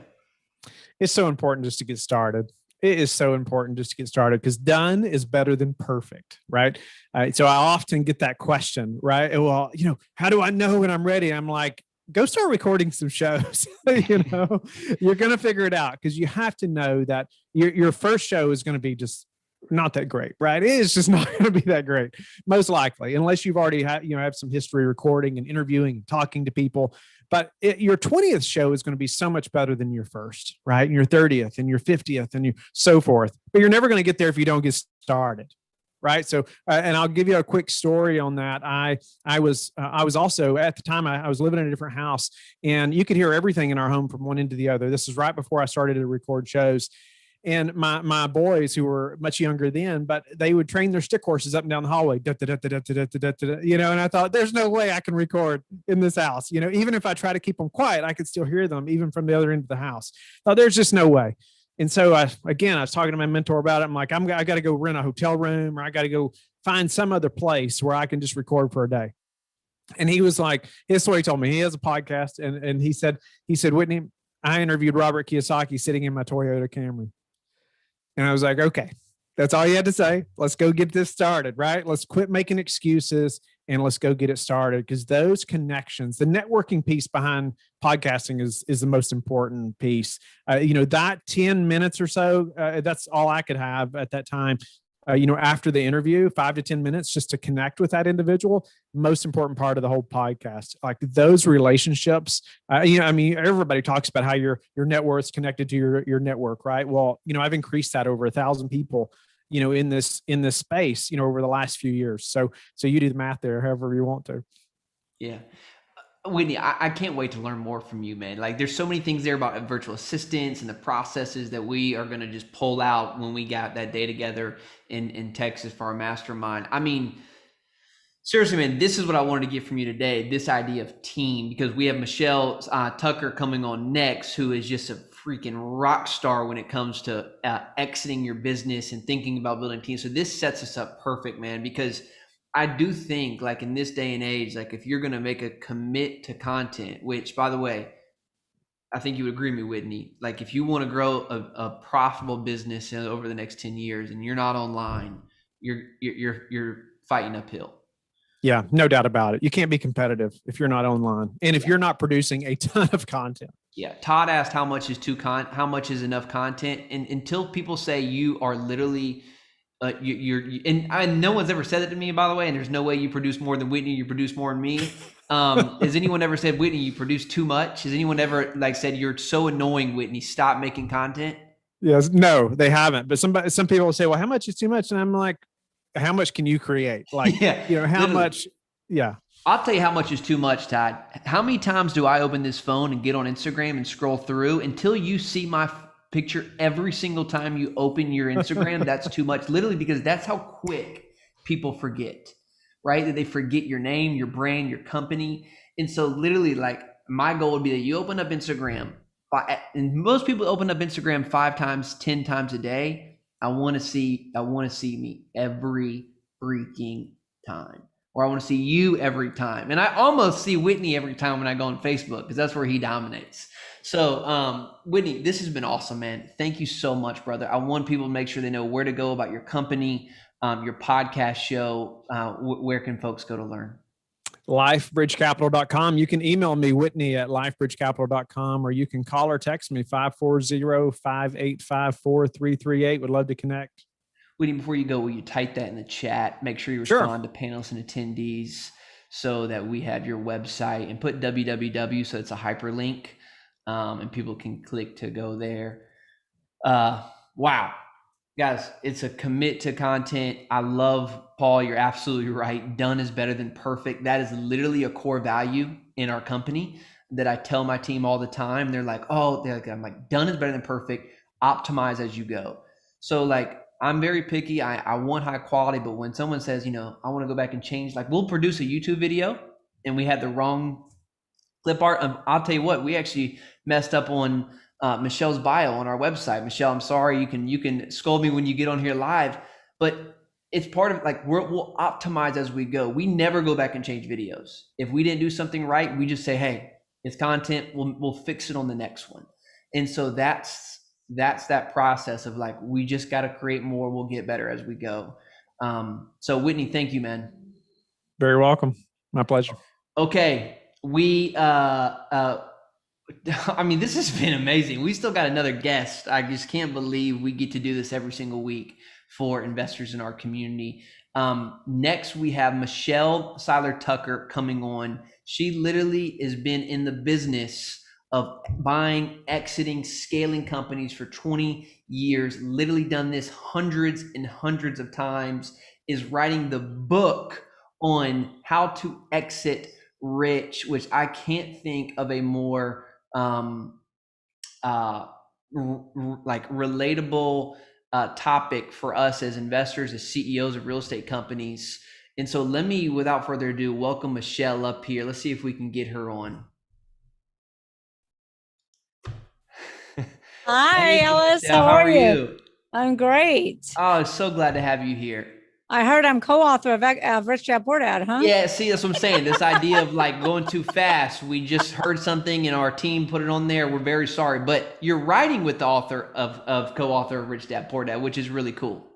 Speaker 3: It's so important just to get started. It is so important just to get started, because done is better than perfect, right? So I often get that question, right? Well, how do I know when I'm ready? I'm like, go start recording some shows. You're going to figure it out, because you have to know that your first show is going to be just not that great, right? It is just not going to be that great, most likely, unless you've already have some history recording and interviewing and talking to people. But your 20th show is going to be so much better than your first, right? And your 30th and your 50th and so forth. But you're never going to get there if you don't get started, right? So, and I'll give you a quick story on that. I was also, at the time, I was living in a different house, and you could hear everything in our home from one end to the other. This is right before I started to record shows. And my boys, who were much younger then, but they would train their stick horses up and down the hallway, and I thought, there's no way I can record in this house. Even if I try to keep them quiet, I could still hear them even from the other end of the house. Thought, there's just no way. And so I was talking to my mentor about it. I'm like, I got to go rent a hotel room, or I got to go find some other place where I can just record for a day. And he was like, here's what he told me. He has a podcast, and he said, Whitney, I interviewed Robert Kiyosaki sitting in my Toyota Camry. And I was like, okay, that's all you had to say. Let's go get this started, right? Let's quit making excuses and let's go get it started. Because those connections, the networking piece behind podcasting is the most important piece. That 10 minutes or so, that's all I could have at that time. After the interview, 5 to 10 minutes just to connect with that individual. Most important part of the whole podcast, like those relationships. Everybody talks about how your net worth is connected to your network, right? Well, I've increased that over 1,000 people, in this space, over the last few years. So you do the math there, however you want to.
Speaker 1: Yeah. Whitney, I can't wait to learn more from you, man. Like, there's so many things there about virtual assistants and the processes that we are going to just pull out when we got that day together in Texas for our mastermind. I mean, seriously, man, this is what I wanted to get from you today, this idea of team, because we have Michelle Tucker coming on next, who is just a freaking rock star when it comes to exiting your business and thinking about building teams. So this sets us up perfect, man, because I do think like in this day and age, like if you're going to make a commit to content, which by the way, I think you would agree with me, Whitney, like if you want to grow a profitable business over the next 10 years and you're not online, you're fighting uphill.
Speaker 3: Yeah, no doubt about it. You can't be competitive if you're not online and if you're not producing a ton of content.
Speaker 1: Yeah, Todd asked how much is enough content, and until people say you are literally, and no one's ever said it to me, by the way. And there's no way you produce more than Whitney. You produce more than me. Has anyone ever said, Whitney, you produce too much? Has anyone ever like said you're so annoying, Whitney? Stop making content.
Speaker 3: Yes, no, they haven't. But some people will say, well, how much is too much? And I'm like, how much can you create? Like,
Speaker 1: Yeah,
Speaker 3: how
Speaker 1: literally.
Speaker 3: much? Yeah.
Speaker 1: I'll tell you how much is too much, Todd. How many times do I open this phone and get on Instagram and scroll through until you see my picture every single time you open your Instagram? That's too much, literally, because that's how quick people forget, right? That they forget your name, your brand, your company. And so literally, like my goal would be that you open up Instagram, and most people open up Instagram 5 times, 10 times a day. I want to see me every freaking time. Or I want to see you every time. And I almost see Whitney every time when I go on Facebook because that's where he dominates. So Whitney, this has been awesome, man. Thank you so much, brother. I want people to make sure they know where to go about your company, your podcast show. Where can folks go to learn?
Speaker 3: lifebridgecapital.com. You can email me, Whitney, at lifebridgecapital.com, or you can call or text me, 540-5854-338. Would love to connect.
Speaker 1: Whitney, before you go, will you type that in the chat? Make sure you respond to panelists and attendees so that we have your website, and put www so it's a hyperlink and people can click to go there. Wow. Guys, it's a commit to content. I love, Paul, you're absolutely right. Done is better than perfect. That is literally a core value in our company that I tell my team all the time. They're like, I'm like, done is better than perfect. Optimize as you go. So like, I'm very picky. I want high quality, but when someone says, I want to go back and change, like we'll produce a YouTube video and we had the wrong clip art. I'll tell you what, we actually messed up on Michelle's bio on our website. Michelle, I'm sorry. You can scold me when you get on here live, but it's part of like, we'll optimize as we go. We never go back and change videos. If we didn't do something right, we just say, hey, it's content. We'll fix it on the next one. And so that's that process of like, we just got to create more. We'll get better as we go. So Whitney, thank you, man.
Speaker 3: Very welcome. My pleasure.
Speaker 1: Okay. This has been amazing. We still got another guest. I just can't believe we get to do this every single week for investors in our community. Next, we have Michelle Seiler Tucker coming on. She literally has been in the business of buying, exiting, scaling companies for 20 years, literally done this hundreds and hundreds of times, is writing the book on how to exit rich, which I can't think of a more relatable topic for us as investors, as CEOs of real estate companies. And so let me, without further ado, welcome Michelle up here. Let's see if we can get her on.
Speaker 4: Hi, Ellis.
Speaker 1: Michelle,
Speaker 4: how are you? I'm great.
Speaker 1: Oh, so glad to have you here.
Speaker 4: I heard I'm co-author of Rich Dad Poor Dad, huh?
Speaker 1: Yeah, see, that's what I'm saying. This idea of like going too fast. We just heard something and our team put it on there. We're very sorry. But you're writing with the author of co-author of Rich Dad Poor Dad, which is really cool.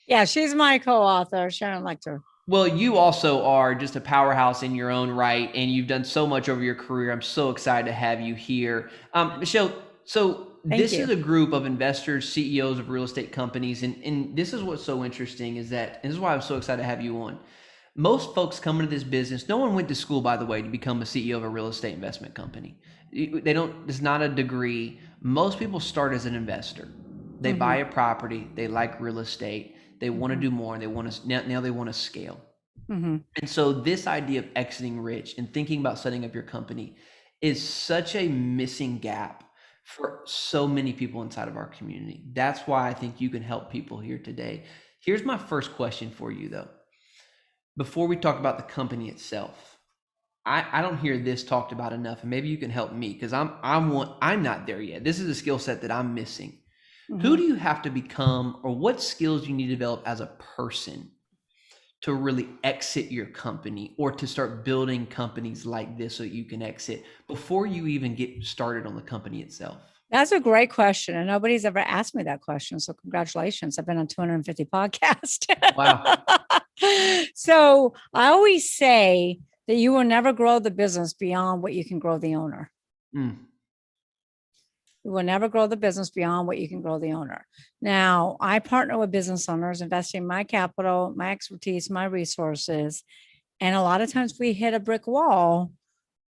Speaker 4: Yeah, she's my co-author, Sharon Lecter.
Speaker 1: Well, you also are just a powerhouse in your own right, and you've done so much over your career. I'm so excited to have you here. Michelle, so this is a group of investors, CEOs of real estate companies. And this is what's so interesting is that, and this is why I'm so excited to have you on. Most folks come into this business. No one went to school, by the way, to become a CEO of a real estate investment company. It's not a degree. Most people start as an investor. They buy a property. They like real estate. They want to do more, and they want to, now they want to scale. And so this idea of exiting rich and thinking about setting up your company is such a missing gap for so many people inside of our community. That's why I think you can help people here today. Here's my first question for you though. Before we talk about the company itself, I don't hear this talked about enough, and maybe you can help me because I'm not there yet. This is a skill set that I'm missing. Who do you have to become, or what skills do you need to develop as a person to really exit your company or to start building companies like this so you can exit before you even get started on the company itself?
Speaker 4: That's a great question. And nobody's ever asked me that question. So congratulations. I've been on 250 podcasts.
Speaker 1: Wow.
Speaker 4: So I always say that you will never grow the business beyond what you can grow the owner.
Speaker 1: Mm.
Speaker 4: You will never grow the business beyond what you can grow the owner. Now, I partner with business owners, investing my capital, my expertise, my resources. And a lot of times we hit a brick wall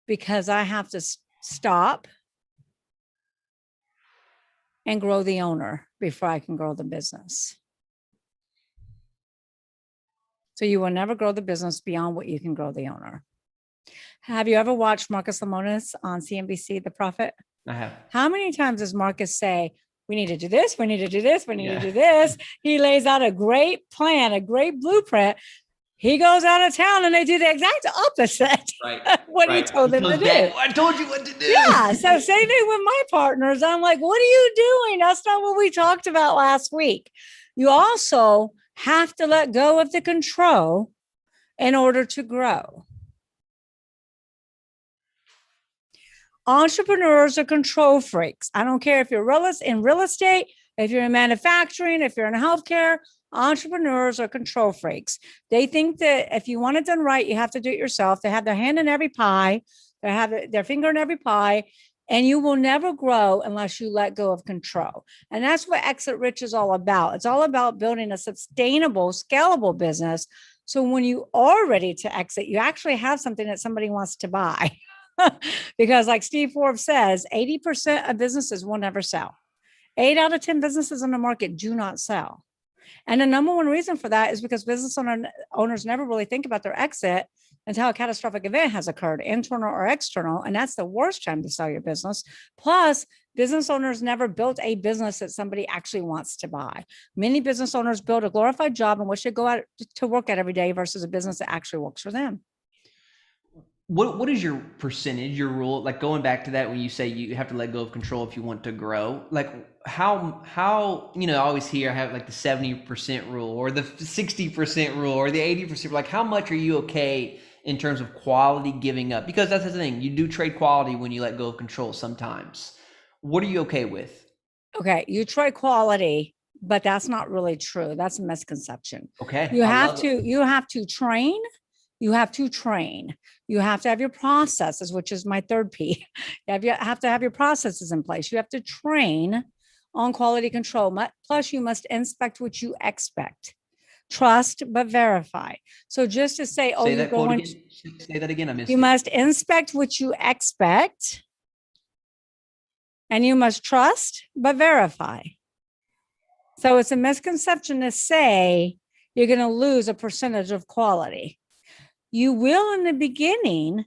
Speaker 4: because I have to stop and grow the owner before I can grow the business. So you will never grow the business beyond what you can grow the owner. Have you ever watched Marcus Lemonis on CNBC, The Prophet?
Speaker 1: I have.
Speaker 4: How many times does Marcus say, we need to do this, we need to do this, we need
Speaker 1: Yeah.
Speaker 4: to do this? He lays out a great plan, a great blueprint. He goes out of town and they do the exact opposite.
Speaker 1: Right.
Speaker 4: What he told them to do.
Speaker 1: I told you what to do.
Speaker 4: Yeah. So same thing with my partners. I'm like, what are you doing? That's not what we talked about last week. You also have to let go of the control in order to grow. Entrepreneurs are control freaks. I don't care if you're in real estate, if you're in manufacturing, if you're in healthcare, entrepreneurs are control freaks. They think that if you want it done right, you have to do it yourself. They have their hand in every pie. They have their finger in every pie, and you will never grow unless you let go of control. And that's what Exit Rich is all about. It's all about building a sustainable, scalable business. So when you are ready to exit, you actually have something that somebody wants to buy. Because like Steve Forbes says, 80% of businesses will never sell. 8 out of 10 businesses on the market do not sell. And the number one reason for that is because business owners never really think about their exit until a catastrophic event has occurred, internal or external. And that's the worst time to sell your business. Plus, business owners never built a business that somebody actually wants to buy. Many business owners build a glorified job in which they go out to work at every day versus a business that actually works for them.
Speaker 1: What is your percentage, your rule? Like going back to that when you say you have to let go of control if you want to grow, like how I always hear I have like the 70% rule or the 60% rule or the 80%. Like how much are you okay in terms of quality giving up? Because that's the thing, you do trade quality when you let go of control sometimes. What are you okay with?
Speaker 4: Okay, you trade quality, but that's not really true. That's a misconception.
Speaker 1: Okay.
Speaker 4: You have to train. You have to train. You have to have your processes, which is my third P. You have to have your processes in place. You have to train on quality control. Plus, you must inspect what you expect. Trust, but verify. So just to say,
Speaker 1: Say that again. I missed it.
Speaker 4: You must inspect what you expect. And you must trust, but verify. So it's a misconception to say you're going to lose a percentage of quality. You will in the beginning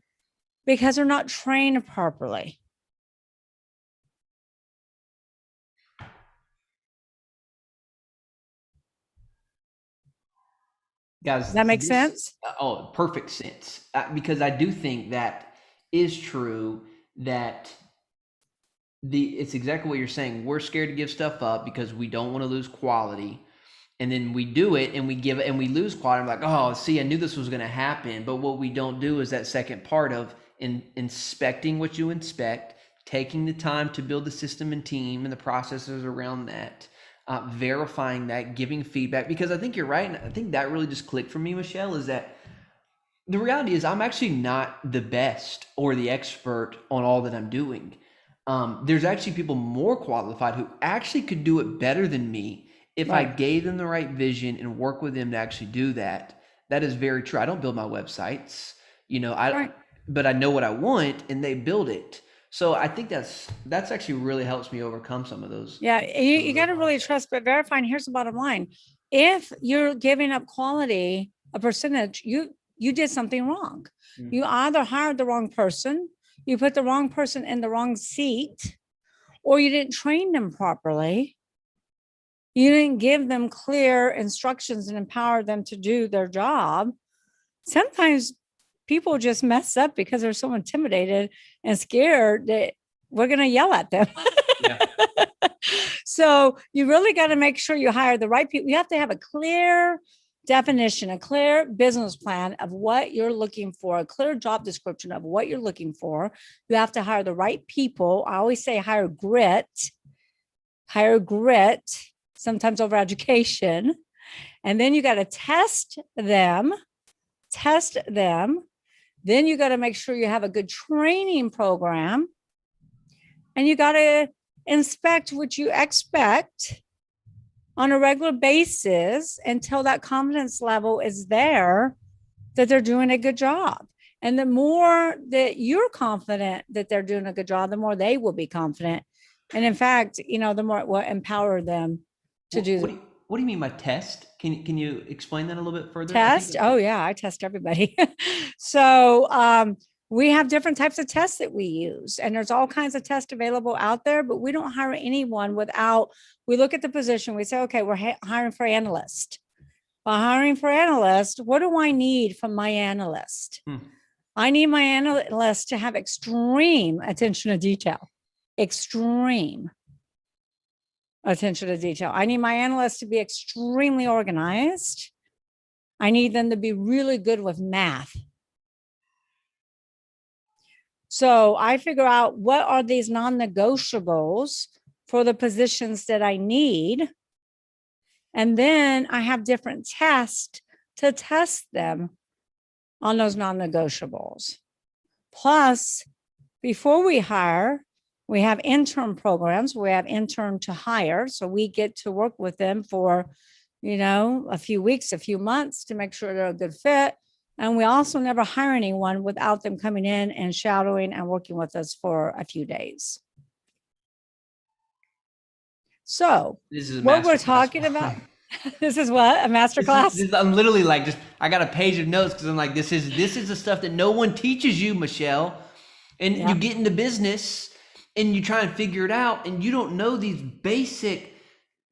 Speaker 4: because they're not trained properly.
Speaker 1: Guys,
Speaker 4: Does that make sense?
Speaker 1: Oh, perfect sense. Because I do think that is true that it's exactly what you're saying. We're scared to give stuff up because we don't want to lose quality. And then we do it and we give it and we lose quality. I'm like, oh, see, I knew this was going to happen. But what we don't do is that second part of inspecting what you inspect, taking the time to build the system and team and the processes around that, verifying that, giving feedback. Because I think you're right. And I think that really just clicked for me, Michelle, is that the reality is I'm actually not the best or the expert on all that I'm doing. There's actually people more qualified who actually could do it better than me if I gave them the right vision and work with them to actually do that. That is very true. I don't build my websites, but I know what I want and they build it. So I think that's actually really helps me overcome some of those.
Speaker 4: Yeah, you got to really trust, but verify. And here's the bottom line. If you're giving up quality, a percentage, you did something wrong. Mm-hmm. You either hired the wrong person, you put the wrong person in the wrong seat, or you didn't train them properly. You didn't give them clear instructions and empower them to do their job. Sometimes people just mess up because they're so intimidated and scared that we're going to yell at them.
Speaker 1: Yeah.
Speaker 4: So you really got to make sure you hire the right people. You have to have a clear definition, a clear business plan of what you're looking for, a clear job description of what you're looking for. You have to hire the right people. I always say hire grit, sometimes over education. And then you got to test them. Then you got to make sure you have a good training program. And you got to inspect what you expect on a regular basis until that confidence level is there that they're doing a good job. And the more that you're confident that they're doing a good job, the more they will be confident. And in fact, the more it will empower them to do.
Speaker 1: What do you mean by test? Can you explain that a little bit further?
Speaker 4: Test? Oh yeah, I test everybody. So we have different types of tests that we use, and there's all kinds of tests available out there, but we don't hire anyone without, we look at the position, we say, okay, we're hiring for analyst. By hiring for analyst, what do I need from my analyst? I need my analyst to have extreme attention to detail. Extreme attention to detail. I need my analysts to be extremely organized. I need them to be really good with math. So I figure out what are these non-negotiables for the positions that I need. And then I have different tests to test them on those non-negotiables. Plus, before we hire, we have intern programs. We have intern to hire. So we get to work with them for, a few weeks, a few months to make sure they're a good fit. And we also never hire anyone without them coming in and shadowing and working with us for a few days. So
Speaker 1: This is
Speaker 4: what we're talking about, this is what, a masterclass?
Speaker 1: I'm literally like, I got a page of notes because I'm like, this is the stuff that no one teaches you, Michelle. And you get into business and you try and figure it out, and you don't know these basic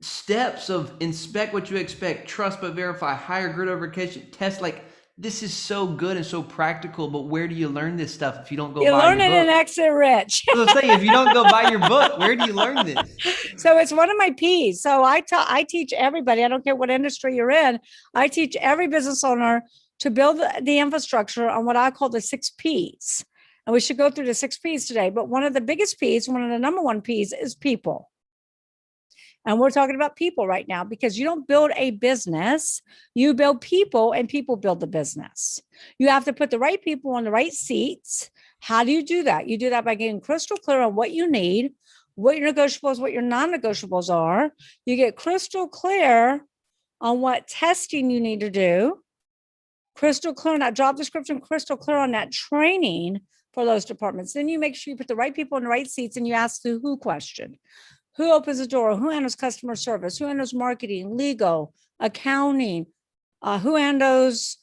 Speaker 1: steps of inspect what you expect, trust but verify, hire, grit over education, test. Like, this is so good and so practical, but where do you learn this stuff if you don't go buy your book?
Speaker 4: You learn it in Exit Rich.
Speaker 1: So I'm saying, if you don't go buy your book, where do you learn this?
Speaker 4: So it's one of my P's. So I teach everybody, I don't care what industry you're in, I teach every business owner to build the infrastructure on what I call the 6 P's. And we should go through the 6 P's today. But one of the biggest P's, one of the number one P's is people. And we're talking about people right now because you don't build a business, you build people, and people build the business. You have to put the right people on the right seats. How do you do that? You do that by getting crystal clear on what you need, what your negotiables, what your non-negotiables are. You get crystal clear on what testing you need to do, crystal clear on that job description, crystal clear on that training for those departments. Then you make sure you put the right people in the right seats and you ask the who question. Who opens the door? Who handles customer service? Who handles marketing, legal, accounting? Who handles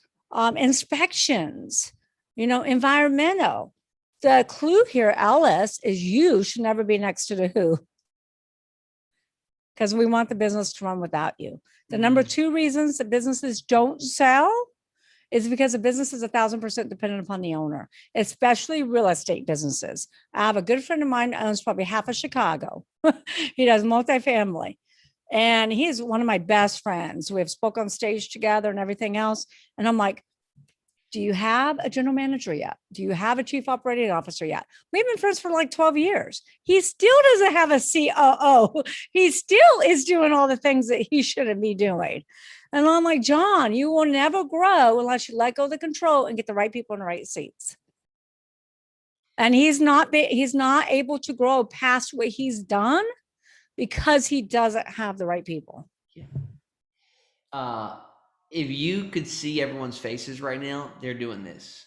Speaker 4: inspections? Environmental. The clue here, Alice, is you should never be next to the who, because we want the business to run without you. The number 2 reasons that businesses don't sell is because the business is 1,000% dependent upon the owner, especially real estate businesses. I have a good friend of mine that owns probably half of Chicago. He does multifamily, and he's one of my best friends. We have spoke on stage together and everything else. And I'm like, do you have a general manager yet? Do you have a chief operating officer yet? We've been friends for like 12 years. He still doesn't have a COO. He still is doing all the things that he shouldn't be doing. And I'm like, John, you will never grow unless you let go of the control and get the right people in the right seats. And he's not able to grow past what he's done because he doesn't have the right people.
Speaker 1: Yeah. If you could see everyone's faces right now, they're doing this.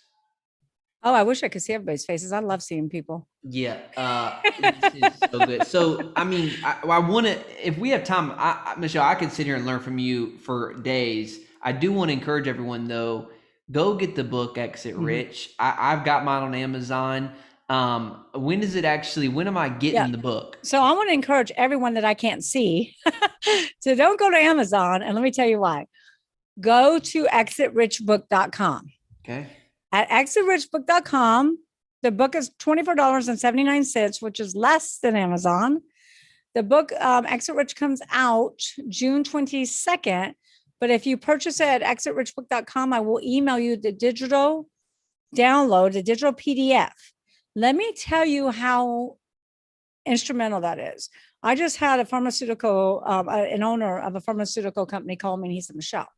Speaker 4: Oh, I wish I could see everybody's faces. I love seeing people.
Speaker 1: Yeah. This is so good. So, I mean, I want to, if we have time, Michelle, I could sit here and learn from you for days. I do want to encourage everyone, though, go get the book Exit Rich. I've got mine on Amazon. When am I getting the book?
Speaker 4: So I want to encourage everyone that I can't see to don't go to Amazon. And let me tell you why. Go to exitrichbook.com.
Speaker 1: Okay.
Speaker 4: at exitrichbook.com. The book is $24.79, which is less than Amazon. The book Exit Rich comes out June 22nd. But if you purchase it at exitrichbook.com, I will email you the digital download, the digital PDF. Let me tell you how instrumental that is. I just had a pharmaceutical, an owner of a pharmaceutical company call me, and he said, Michelle,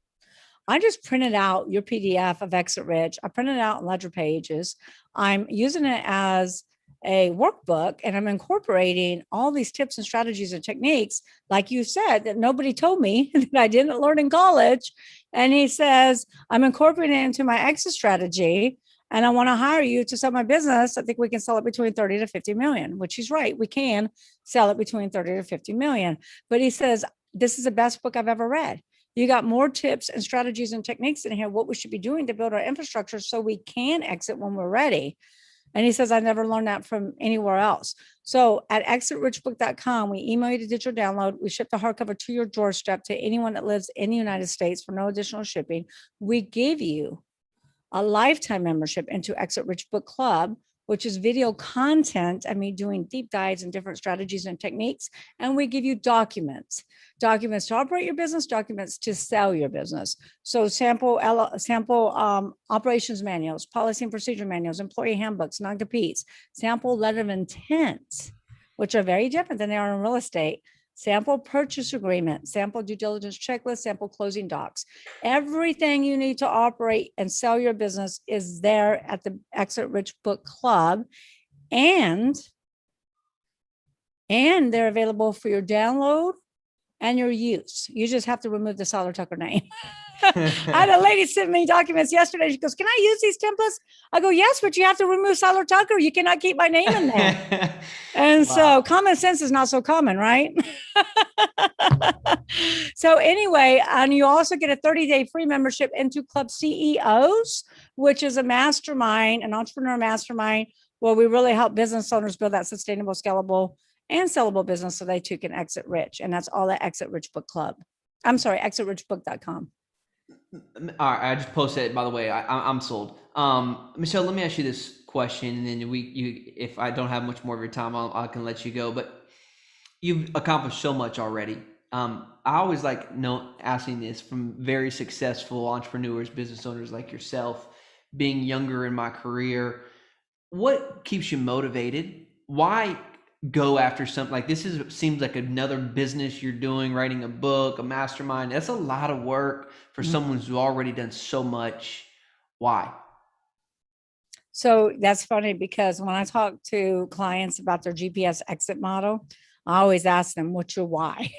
Speaker 4: I just printed out your PDF of Exit Rich. I printed it out in Ledger Pages. I'm using it as a workbook, and I'm incorporating all these tips and strategies and techniques, like you said, that nobody told me that I didn't learn in college. And he says, I'm incorporating it into my exit strategy, and I want to hire you to sell my business. I think we can sell it between 30 to 50 million, which he's right. We can sell it between 30 to 50 million. But he says, this is the best book I've ever read. You got more tips and strategies and techniques in here, what we should be doing to build our infrastructure so we can exit when we're ready. And he says, I never learned that from anywhere else. So at exitrichbook.com, we email you the digital download. We ship the hardcover to your doorstep to anyone that lives in the United States for no additional shipping. We give you a lifetime membership into Exit Rich Book Club, which is video content. I mean, doing deep dives and different strategies and techniques. And we give you documents to operate your business, documents to sell your business. So sample operations manuals, policy and procedure manuals, employee handbooks, non-competes, sample letter of intent, which are very different than they are in real estate, sample purchase agreement, sample due diligence checklist, sample closing docs. Everything you need to operate and sell your business is there at the Exit Rich Book Club. And they're available for your download and your use. You just have to remove the Seiler Tucker name. I had a lady send me documents yesterday. She goes, can I use these templates? I go, yes, but you have to remove Seiler Tucker. You cannot keep my name in there. And so common sense is not so common, right? So anyway, and you also get a 30-day free membership into Club CEOs, which is a mastermind, an entrepreneur mastermind, where we really help business owners build that sustainable, scalable, and sellable business so they too can exit rich. And that's all at Exit Rich Book Club. I'm sorry, exitrichbook.com.
Speaker 1: All right, I just posted it, by the way. I'm sold. Michelle, let me ask you this question, and then if I don't have much more of your time, I can let you go. But you've accomplished so much already. I always like asking this from very successful entrepreneurs, business owners like yourself, being younger in my career. What keeps you motivated? Why go after something like this? Seems like another business you're doing, writing a book, a mastermind. That's a lot of work for someone who's already done so much. Why?
Speaker 4: So that's funny, because when I talk to clients about their GPS exit model, I always ask them, what's your why?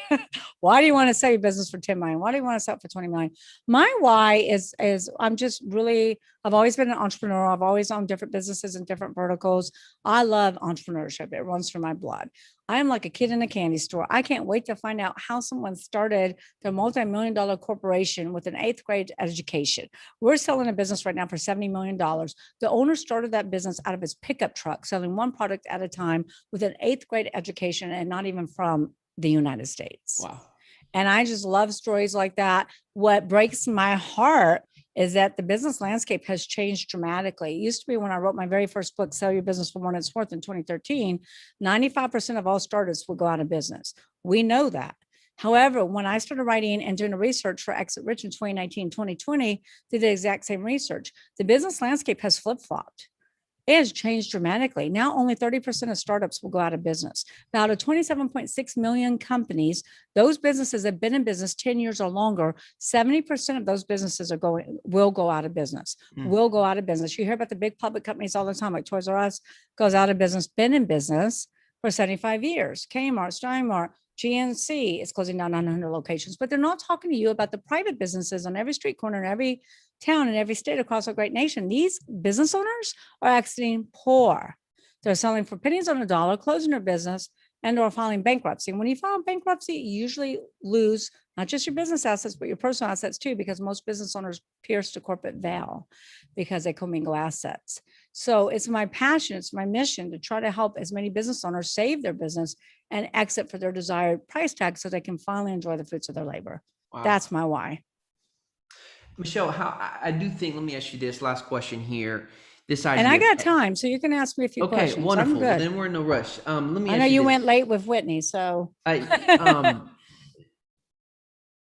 Speaker 4: Why do you want to sell your business for 10 million? Why do you want to sell it for 20 million? My why is I've always been an entrepreneur. I've always owned different businesses and different verticals. I love entrepreneurship. It runs through my blood. I am like a kid in a candy store. I can't wait to find out how someone started their multi-million-dollar corporation with an 8th grade education. We're selling a business right now for $70 million. The owner started that business out of his pickup truck, selling one product at a time with an 8th grade education, and not even from the United States.
Speaker 1: Wow.
Speaker 4: And I just love stories like that. What breaks my heart is that the business landscape has changed dramatically. It used to be, when I wrote my very first book, Sell Your Business for More Than It's Worth, in 2013, 95% of all startups will go out of business. We know that. However, when I started writing and doing the research for Exit Rich in 2019, 2020, did the exact same research. The business landscape has flip-flopped. It has changed dramatically. Now, only 30% of startups will go out of business. Now, out of 27.6 million companies, those businesses have been in business 10 years or longer. 70% of those businesses will go out of business. Will go out of business. You hear about the big public companies all the time, like Toys R Us goes out of business, been in business for 75 years. Kmart, Steinmart, GNC is closing down 900 locations, but they're not talking to you about the private businesses on every street corner, in every town, in every state across our great nation. These business owners are exiting poor. They're selling for pennies on a dollar, closing their business, and or filing bankruptcy. And when you file bankruptcy, you usually lose not just your business assets, but your personal assets too, because most business owners pierce the corporate veil because they commingle assets. So it's my passion, it's my mission to try to help as many business owners save their business and exit for their desired price tag so they can finally enjoy the fruits of their labor.
Speaker 1: Wow.
Speaker 4: That's my why.
Speaker 1: Michelle, I do think, let me ask you this last question here. This idea.
Speaker 4: And I
Speaker 1: of
Speaker 4: got time, so you can ask me a few
Speaker 1: Okay,
Speaker 4: questions.
Speaker 1: wonderful.
Speaker 4: I'm
Speaker 1: Well,
Speaker 4: good.
Speaker 1: then we're in no rush. Let me
Speaker 4: I
Speaker 1: ask
Speaker 4: know you
Speaker 1: this.
Speaker 4: went late with Whitney, so
Speaker 1: I,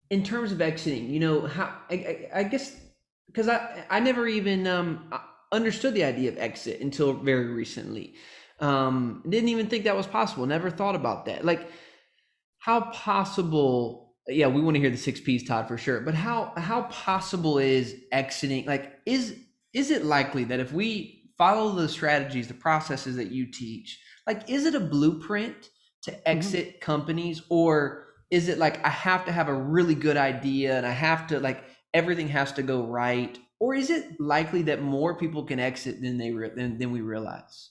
Speaker 1: in terms of exiting, you know, how I guess because I never even understood the idea of exit until very recently. Didn't even think that was possible. Never thought about that. Like, how possible? Yeah, we want to hear the 6 Ps, Todd, for sure. But how possible is exiting? Like, is it likely that if we follow the strategies, the processes that you teach, like, is it a blueprint to exit companies, or is it like I have to have a really good idea and I have to, like, everything has to go right, or is it likely that more people can exit than than we realize?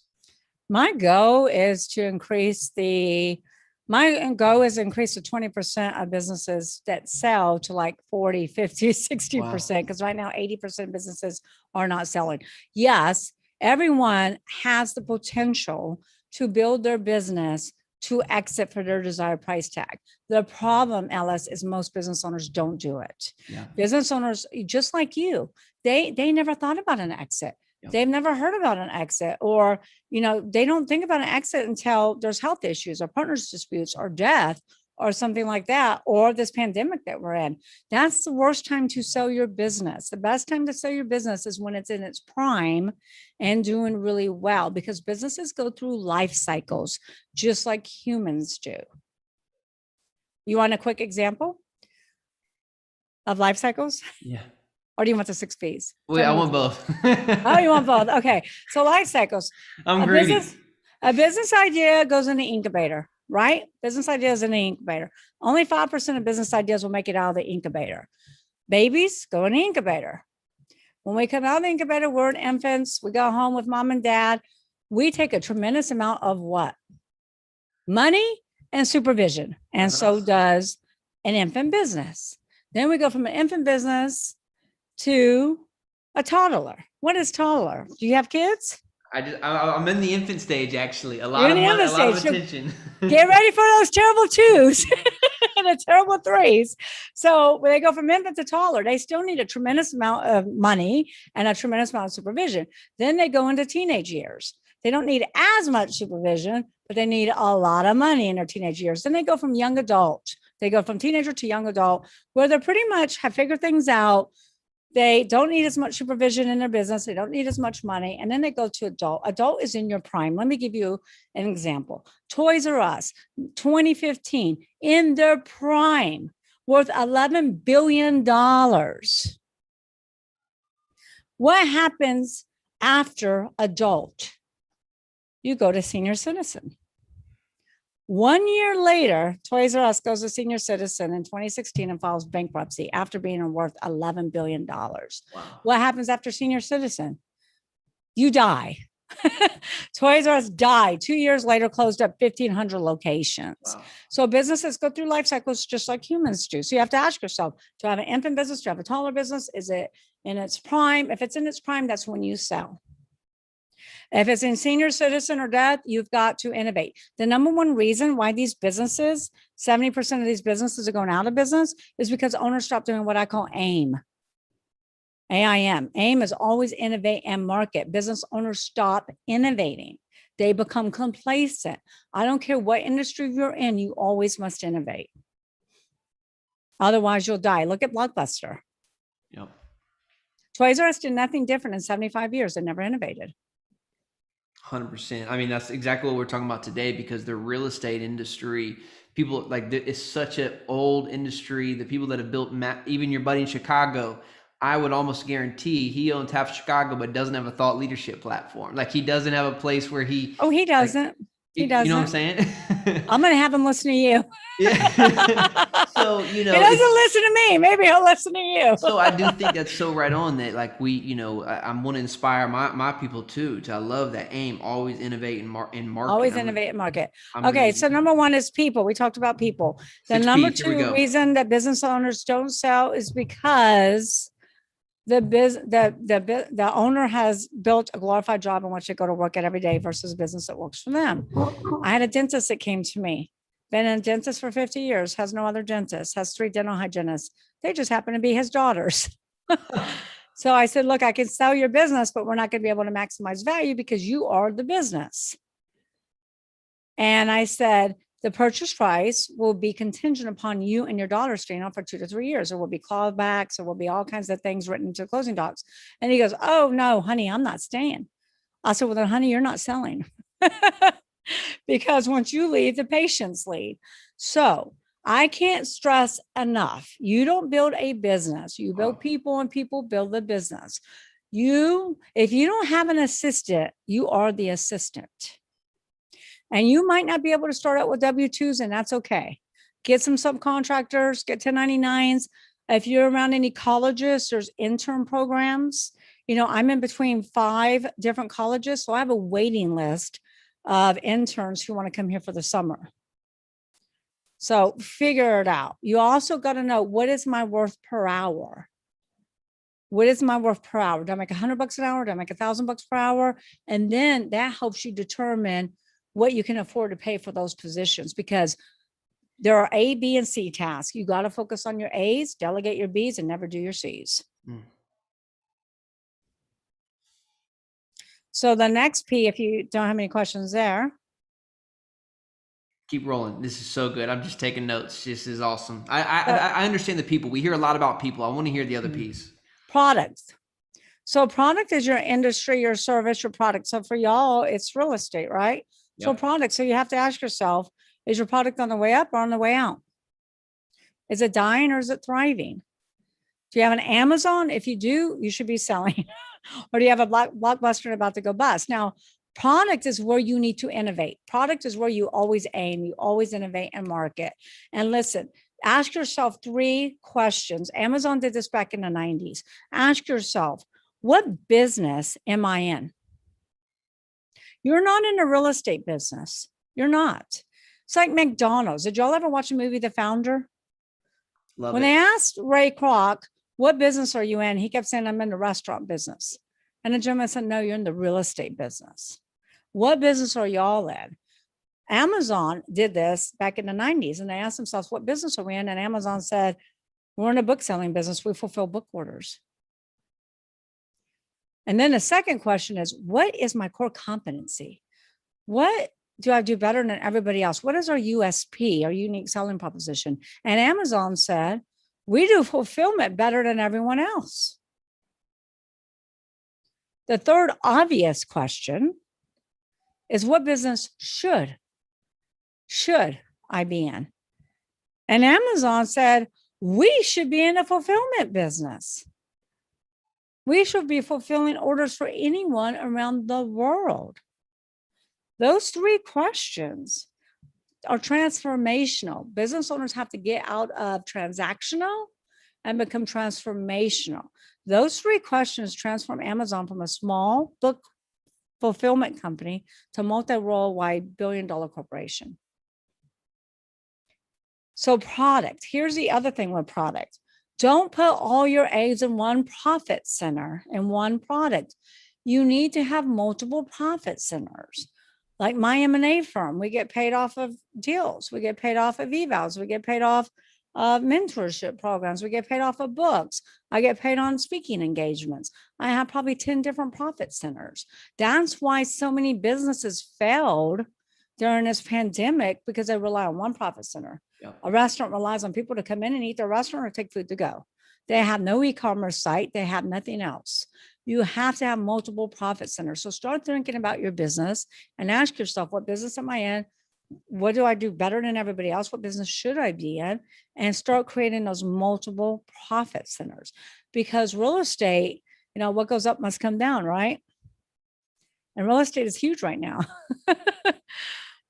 Speaker 4: my goal is to increase the my goal is to increase to 20% of businesses that sell to like 40, 50, 60%. Because right now 80% of businesses are not selling. Yes, everyone has the potential to build their business to exit for their desired price tag. The problem, Ellis, is most business owners don't do it.
Speaker 1: Yeah.
Speaker 4: Business owners, just like you, they never thought about an exit.
Speaker 1: Yep.
Speaker 4: They've never heard about an exit, or they don't think about an exit until there's health issues or partners disputes or death or something like that, or this pandemic that we're in. That's the worst time to sell your business. The best time to sell your business is when it's in its prime and doing really well, because businesses go through life cycles just like humans do. You want a quick example of life cycles?
Speaker 1: Yeah.
Speaker 4: Or do you want the 6 Ps?
Speaker 1: Wait, I want both.
Speaker 4: Oh, you want both? Okay. So life cycles.
Speaker 1: I'm greedy.
Speaker 4: A business idea goes in the incubator, right? Business ideas in the incubator. Only 5% of business ideas will make it out of the incubator. Babies go in the incubator. When we come out of the incubator, we're infants. We go home with mom and dad. We take a tremendous amount of what? Money and supervision. And so does an infant business. Then we go from an infant business to a toddler. What is toddler? Do you have kids?
Speaker 1: I'm in the infant stage, actually. A lot
Speaker 4: You're
Speaker 1: of
Speaker 4: in the
Speaker 1: money, a
Speaker 4: infant
Speaker 1: lot of
Speaker 4: stage.
Speaker 1: attention.
Speaker 4: Get ready for those terrible 2s and the terrible 3s. So when they go from infant to toddler, they still need a tremendous amount of money and a tremendous amount of supervision. Then they go into teenage years. They don't need as much supervision, but they need a lot of money in their teenage years. Then they go from young adult. They go from teenager to young adult, where they pretty much have figured things out. They don't need as much supervision in their business. They don't need as much money. And then they go to adult. Adult is in your prime. Let me give you an example. Toys R Us, 2015, in their prime, worth $11 billion. What happens after adult? You go to senior citizen. 1 year later, Toys R Us goes to senior citizen in 2016 and files bankruptcy after being worth $11 billion.
Speaker 1: Wow.
Speaker 4: What happens after senior citizen? You die. Toys R Us died. 2 years later, closed up 1,500 locations.
Speaker 1: Wow.
Speaker 4: So businesses go through life cycles just like humans do. So you have to ask yourself, do I have an infant business? Do I have a taller business? Is it in its prime? If it's in its prime, that's when you sell. If it's in senior citizen or death, you've got to innovate. The number one reason why these businesses, 70% of these businesses are going out of business, is because owners stop doing what I call AIM. AIM. AIM is always innovate and market. Business owners stop innovating. They become complacent. I don't care what industry you're in, you always must innovate. Otherwise, you'll die. Look at Blockbuster.
Speaker 1: Yep.
Speaker 4: Toys R Us did nothing different in 75 years. They never innovated.
Speaker 1: 100%. I mean, that's exactly what we're talking about today, because the real estate industry, people like, it's such an old industry. The people that have built, even your buddy in Chicago, I would almost guarantee he owns half of Chicago, but doesn't have a thought leadership platform. Like, he doesn't have a place where he.
Speaker 4: Oh, he doesn't.
Speaker 1: Like,
Speaker 4: he doesn't.
Speaker 1: You know what I'm saying?
Speaker 4: I'm going to have him listen to you.
Speaker 1: Yeah. So,
Speaker 4: he doesn't listen to me. Maybe he'll listen to you.
Speaker 1: So I do think that's so right on, that like I want to inspire my people too. I love that AIM, always innovate in market.
Speaker 4: Always innovate in market. Okay. So number one is people. We talked about people. The number two reason that business owners don't sell is because the owner has built a glorified job and wants you to go to work at every day versus a business that works for them. I had a dentist that came to me, been a dentist for 50 years, has no other dentist, has 3 dental hygienists. They just happen to be his daughters. So I said, look, I can sell your business, but we're not going to be able to maximize value because you are the business. And I said, the purchase price will be contingent upon you and your daughter staying on for 2 to 3 years. There will be clawbacks. There will be all kinds of things written into closing docs. And he goes, oh, no, honey, I'm not staying. I said, well, then, honey, you're not selling. Because once you leave, the patients leave. So I can't stress enough. You don't build a business. You build people, and people build the business. If you don't have an assistant, you are the assistant. And you might not be able to start out with W-2s, and that's okay. Get some subcontractors, get 1099s. If you're around any colleges, there's intern programs. I'm in between 5 different colleges, so I have a waiting list of interns who want to come here for the summer. So figure it out. You also got to know, what is my worth per hour? What is my worth per hour? Do I make $100 an hour? Do I make $1,000 per hour? And then that helps you determine what you can afford to pay for those positions, because there are A, B, and C tasks. You got to focus on your A's, delegate your B's, and never do your C's. So the next P, if you don't have any questions there.
Speaker 1: Keep rolling. This is so good. I'm just taking notes. This is awesome. I understand the people. We hear a lot about people. I want to hear the other piece.
Speaker 4: Products. So product is your industry, your service, your product. So for y'all, it's real estate, right? Yep. So product. So you have to ask yourself, is your product on the way up or on the way out? Is it dying or is it thriving? Do you have an Amazon? If you do, you should be selling. Or do you have a Blockbuster about to go bust? Now, product is where you need to innovate. Product is where you always aim. You always innovate and market. And listen, ask yourself 3 questions. Amazon did this back in the 90s. Ask yourself, what business am I in? You're not in the real estate business. You're not. It's like McDonald's. Did y'all ever watch the movie The Founder? When they asked Ray Kroc, what business are you in? He kept saying, I'm in the restaurant business. And the gentleman said, no, you're in the real estate business. What business are y'all in? Amazon did this back in the 90s, and they asked themselves, what business are we in? And Amazon said, we're in a book selling business. We fulfill book orders. And then the second question is, what is my core competency? What do I do better than everybody else? What is our USP, our unique selling proposition? And Amazon said, we do fulfillment better than everyone else. The third obvious question is, what business should I be in? And Amazon said, we should be in a fulfillment business. We should be fulfilling orders for anyone around the world. Those 3 questions are transformational. Business owners have to get out of transactional and become transformational. Those 3 questions transform Amazon from a small book fulfillment company to multi-worldwide billion-dollar corporation. So product, here's the other thing with product. Don't put all your eggs in one profit center and one product. You need to have multiple profit centers. Like my M&A firm, we get paid off of deals. We get paid off of evals. We get paid off of mentorship programs. We get paid off of books. I get paid on speaking engagements. I have probably 10 different profit centers. That's why so many businesses failed during this pandemic, because they rely on one profit center. Yep. A restaurant relies on people to come in and eat their restaurant or take food to go. They have no e-commerce site. They have nothing else. You have to have multiple profit centers. So start thinking about your business and ask yourself, what business am I in? What do I do better than everybody else? What business should I be in? And start creating those multiple profit centers. Because real estate, what goes up must come down, right? And real estate is huge right now.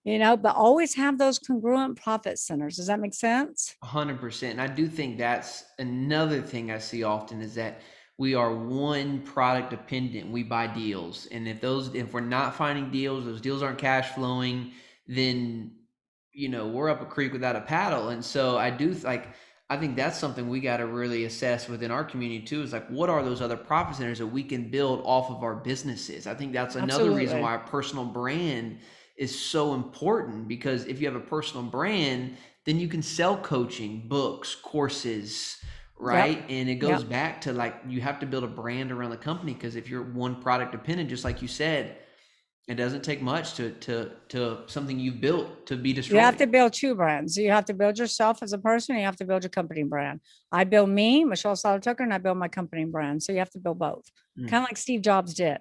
Speaker 4: But always have those congruent profit centers. Does that make sense?
Speaker 1: 100%. And I do think that's another thing I see often, is that we are one product dependent. We buy deals. And if we're not finding deals, those deals aren't cash flowing, then, we're up a creek without a paddle. And so I think that's something we got to really assess within our community too, is like, what are those other profit centers that we can build off of our businesses? I think that's another reason why a personal brand is so important, because if you have a personal brand, then you can sell coaching, books, courses, right? And it goes
Speaker 4: Yep.
Speaker 1: back to like you have to build a brand around the company, because if you're one product dependent, just like you said, it doesn't take much to something you've built to be
Speaker 4: You
Speaker 1: destroyed.
Speaker 4: have to build two brands. You have to build yourself as a person. And you have to build your company brand. I build me, Michelle Seiler Tucker, and I build my company brand. So you have to build both, kind of like Steve Jobs did.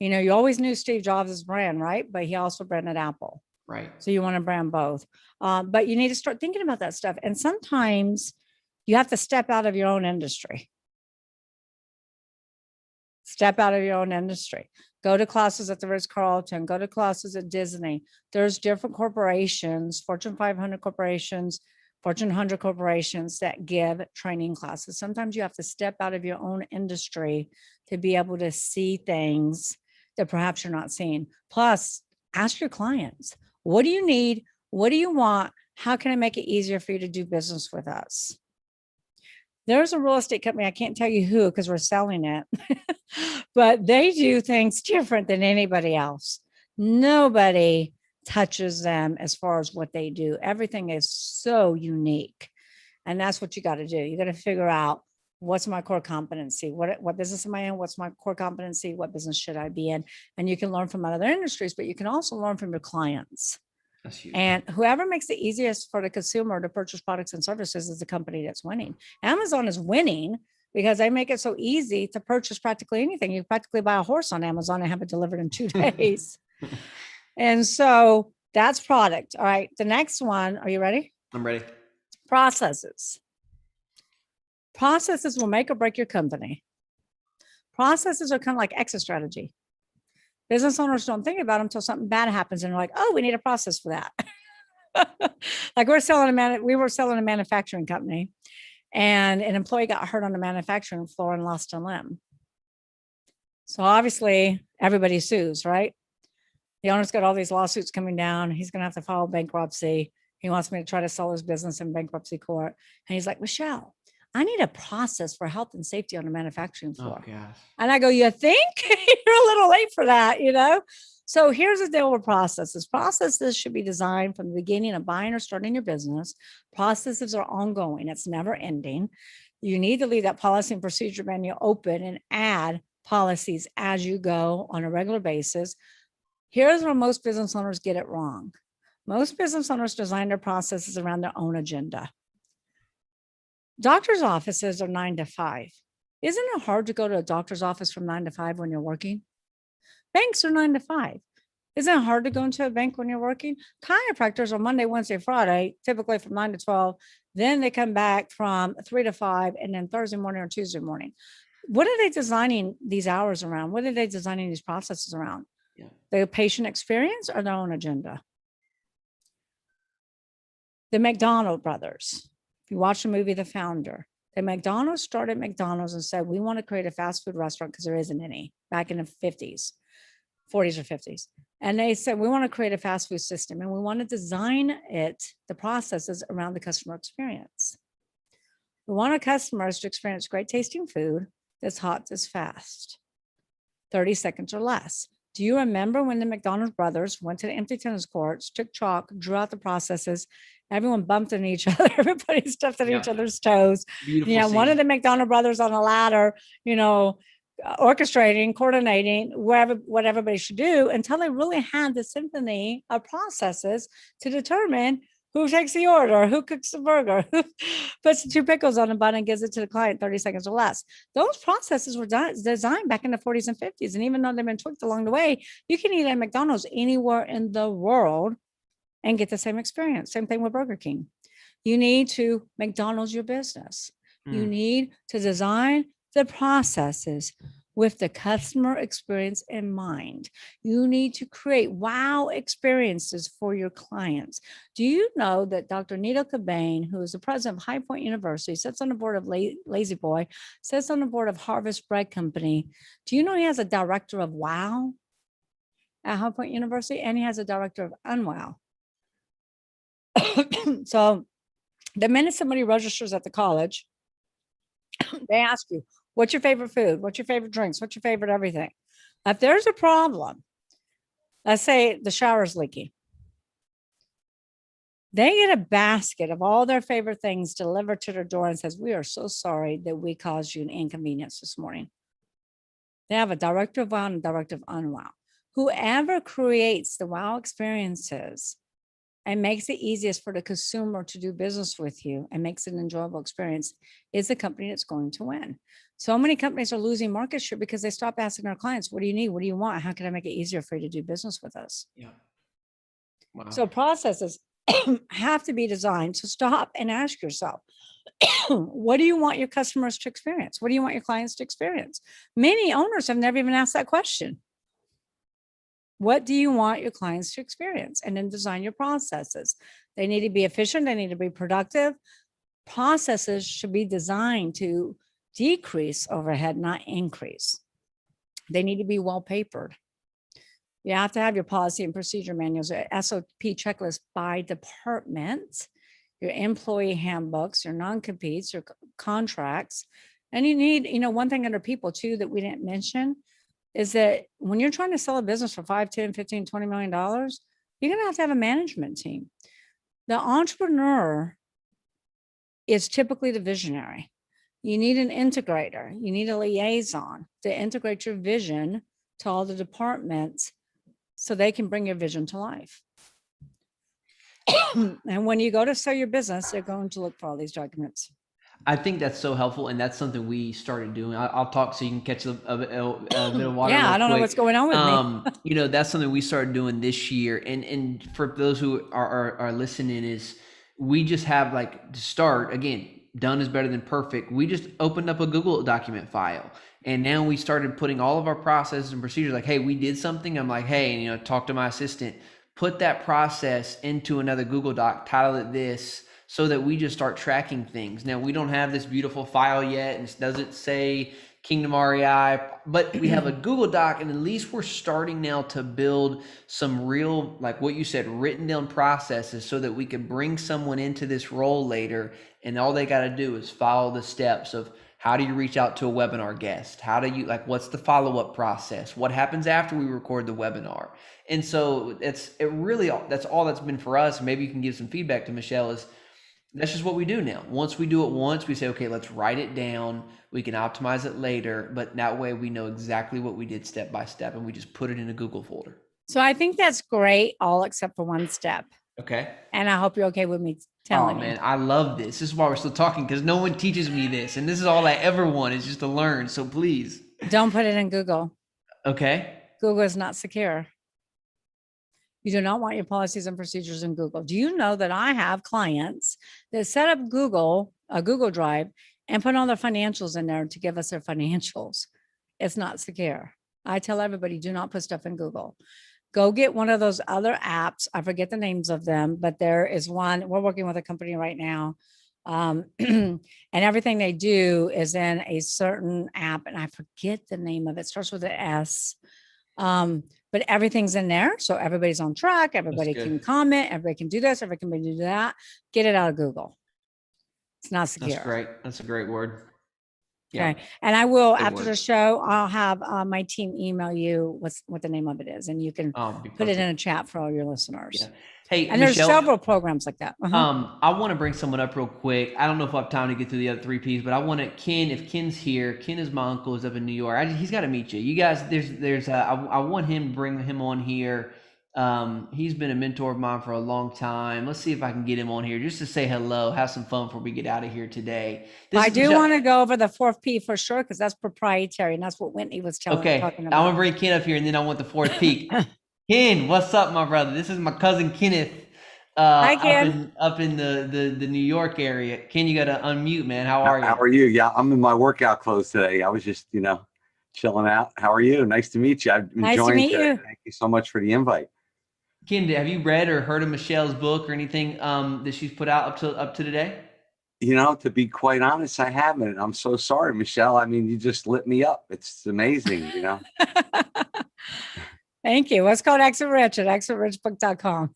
Speaker 4: You know, you always knew Steve Jobs' brand, right? But he also branded Apple.
Speaker 1: Right.
Speaker 4: So you want to brand both. But you need to start thinking about that stuff. And sometimes you have to step out of your own industry. Step out of your own industry. Go to classes at the Ritz-Carlton, go to classes at Disney. There's different corporations, Fortune 500 corporations, Fortune 100 corporations that give training classes. Sometimes you have to step out of your own industry to be able to see things that perhaps you're not seeing. Plus, ask your clients, what do you need? What do you want? How can I make it easier for you to do business with us? There's a real estate company, I can't tell you who because we're selling it, but they do things different than anybody else. Nobody touches them as far as what they do. Everything is so unique. And that's what you got to do. You got to figure out, what's my core competency? What business am I in? What's my core competency? What business should I be in? And you can learn from other industries, but you can also learn from your clients.
Speaker 1: That's huge.
Speaker 4: And whoever makes the easiest for the consumer to purchase products and services is the company that's winning. Amazon is winning because they make it so easy to purchase practically anything. You practically buy a horse on Amazon and have it delivered in 2 days. And so that's product. All right. The next one, are you ready?
Speaker 1: I'm ready.
Speaker 4: Processes. Processes will make or break your company. Processes are kind of like exit strategy. Business owners don't think about them until something bad happens and they're like, oh, we need a process for that. Like we were selling a manufacturing company, and an employee got hurt on the manufacturing floor and lost a limb. So obviously everybody sues, right? The owner's got all these lawsuits coming down. He's going to have to file bankruptcy. He wants me to try to sell his business in bankruptcy court. And he's like, Michelle, I need a process for health and safety on the manufacturing floor.
Speaker 1: Oh gosh.
Speaker 4: And I go, you think? You're a little late for that, you know? So here's the deal with processes. Processes should be designed from the beginning of buying or starting your business. Processes are ongoing. It's never ending. You need to leave that policy and procedure manual open and add policies as you go on a regular basis. Here's where most business owners get it wrong. Most business owners design their processes around their own agenda. Doctor's offices are 9 to 5. Isn't it hard to go to a doctor's office from 9 to 5 when you're working? Banks are 9 to 5. Isn't it hard to go into a bank when you're working? Chiropractors are Monday, Wednesday, Friday, typically from 9 to 12. Then they come back from 3 to 5, and then Thursday morning or Tuesday morning. What are they designing these hours around? What are they designing these processes around?
Speaker 1: Yeah.
Speaker 4: The patient experience or their own agenda? The McDonald brothers. If you watch the movie, The Founder, the McDonald's started McDonald's and said, we want to create a fast food restaurant because there isn't any back in the 40s or 50s. And they said, we want to create a fast food system and we want to design it, the processes around the customer experience. We want our customers to experience great tasting food that's hot, that's fast, 30 seconds or less. Do you remember when the McDonald's brothers went to the empty tennis courts, took chalk, drew out the processes, everyone bumped into each other, everybody stepped on each other's toes.
Speaker 1: Beautiful
Speaker 4: One of
Speaker 1: scene.
Speaker 4: the McDonald brothers on a ladder, orchestrating, coordinating what everybody should do until they really had the symphony of processes to determine who takes the order, who cooks the burger, who puts the 2 pickles on a bun and gives it to the client 30 seconds or less. Those processes were designed back in the 40s and 50s. And even though they've been tweaked along the way, you can eat at McDonald's anywhere in the world and get the same experience. Same thing with Burger King. You need to McDonald's your business. You need to design the processes with the customer experience in mind. You need to create wow experiences for your clients. Do you know that Dr. Nito Cobain, who is the president of High Point University, sits on the board of Lazy Boy, sits on the board of Harvest Bread Company? Do you know he has a director of wow at High Point University, and he has a director of unwow? So the minute somebody registers at the college, they ask you, what's your favorite food? What's your favorite drinks? What's your favorite everything? If there's a problem, let's say the shower's leaking. They get a basket of all their favorite things delivered to their door and says, "We are so sorry that we caused you an inconvenience this morning." They have a directive wow and a directive unwow. Whoever creates the wow experiences and makes it easiest for the consumer to do business with you and makes it an enjoyable experience is the company that's going to win. So many companies are losing market share because they stop asking their clients, "What do you need? What do you want? How can I make it easier for you to do business with us?"
Speaker 1: Yeah. Wow.
Speaker 4: So processes have to be designed. So stop and ask yourself, what do you want your customers to experience? What do you want your clients to experience? Many owners have never even asked that question. What do you want your clients to experience? And then design your processes. They need to be efficient. They need to be productive. Processes should be designed to decrease overhead, not increase. They need to be well papered. You have to have your policy and procedure manuals, your SOP checklist by department, your employee handbooks, your non-competes, your contracts. And you need, one thing under people too that we didn't mention is that when you're trying to sell a business for 5, 10, 15, $20 million, you're going to have a management team. The entrepreneur is typically the visionary. You need an integrator. You need a liaison to integrate your vision to all the departments so they can bring your vision to life. And when you go to sell your business, they're going to look for all these documents.
Speaker 1: I think that's so helpful, and that's something we started doing. I'll talk so you can catch a bit of water.
Speaker 4: Yeah, I don't know what's going on with
Speaker 1: me. That's something we started doing this year. And for those who are listening, is we just have to start again. Done is better than perfect. We just opened up a Google document file, and now we started putting all of our processes and procedures. Like, hey, we did something. I'm like, hey, talk to my assistant. Put that process into another Google Doc. Title it this. So that we just start tracking things. Now, we don't have this beautiful file yet, and it doesn't say Kingdom REI, but we have a Google Doc, and at least we're starting now to build some real, like what you said, written down processes so that we can bring someone into this role later, and all they got to do is follow the steps of how do you reach out to a webinar guest? How do you, what's the follow-up process? What happens after we record the webinar? And so that's all that's been for us. Maybe you can give some feedback to Michelle is, that's just what we do now. Once we do it once, we say, okay, let's write it down. We can optimize it later, but that way we know exactly what we did step by step, and we just put it in a Google folder.
Speaker 4: So I think that's great, all except for one step.
Speaker 1: Okay.
Speaker 4: And I hope you're okay with me telling you.
Speaker 1: Oh man, I love this. This is why we're still talking, because no one teaches me this, and this is all I ever want is just to learn. So please.
Speaker 4: Don't put it in Google.
Speaker 1: Okay.
Speaker 4: Google is not secure. You do not want your policies and procedures in Google. Do you know that I have clients that set up a Google Drive, and put all their financials in there to give us their financials? It's not secure. I tell everybody, do not put stuff in Google. Go get one of those other apps. I forget the names of them, but there is one. We're working with a company right now. And everything they do is in a certain app, and I forget the name of it. It starts with an S. But everything's in there. So everybody's on track. Everybody can comment. Everybody can do this. Everybody can do that. Get it out of Google. It's not secure.
Speaker 1: That's great. That's a great word.
Speaker 4: Yeah. Okay. And I will, after the show, I'll have my team email you what the name of it is, and you can put it in a chat for all your listeners. Yeah.
Speaker 1: Hey,
Speaker 4: and
Speaker 1: Michelle,
Speaker 4: there's several programs like that.
Speaker 1: I want to bring someone up real quick. I don't know if I have time to get through the other 3 Ps, but I want to, Ken, if Ken's here, Ken is my uncle, is up in New York. He's got to meet you. You guys, I want him to bring him on here. He's been a mentor of mine for a long time. Let's see if I can get him on here just to say hello, have some fun before we get out of here today.
Speaker 4: I do want to go over the 4th P for sure, because that's proprietary, and that's what Whitney was talking about.
Speaker 1: I want to bring Ken up here, and then I want the 4th P. Ken, what's up, my brother? This is my cousin Kenneth.
Speaker 4: Hi, Ken.
Speaker 1: Up in the New York area. Ken, you got to unmute, man. How are you?
Speaker 5: How are you? Yeah, I'm in my workout clothes today. I was just, chilling out. How are you? Nice to meet you. I'm enjoying it. Thank you so much for the invite.
Speaker 1: Ken, have you read or heard of Michelle's book or anything that she's put out up to today?
Speaker 5: To be quite honest, I haven't. I'm so sorry, Michelle. I mean, you just lit me up. It's amazing,
Speaker 4: Thank you. Let's go to Exit Rich at exitrichbook.com.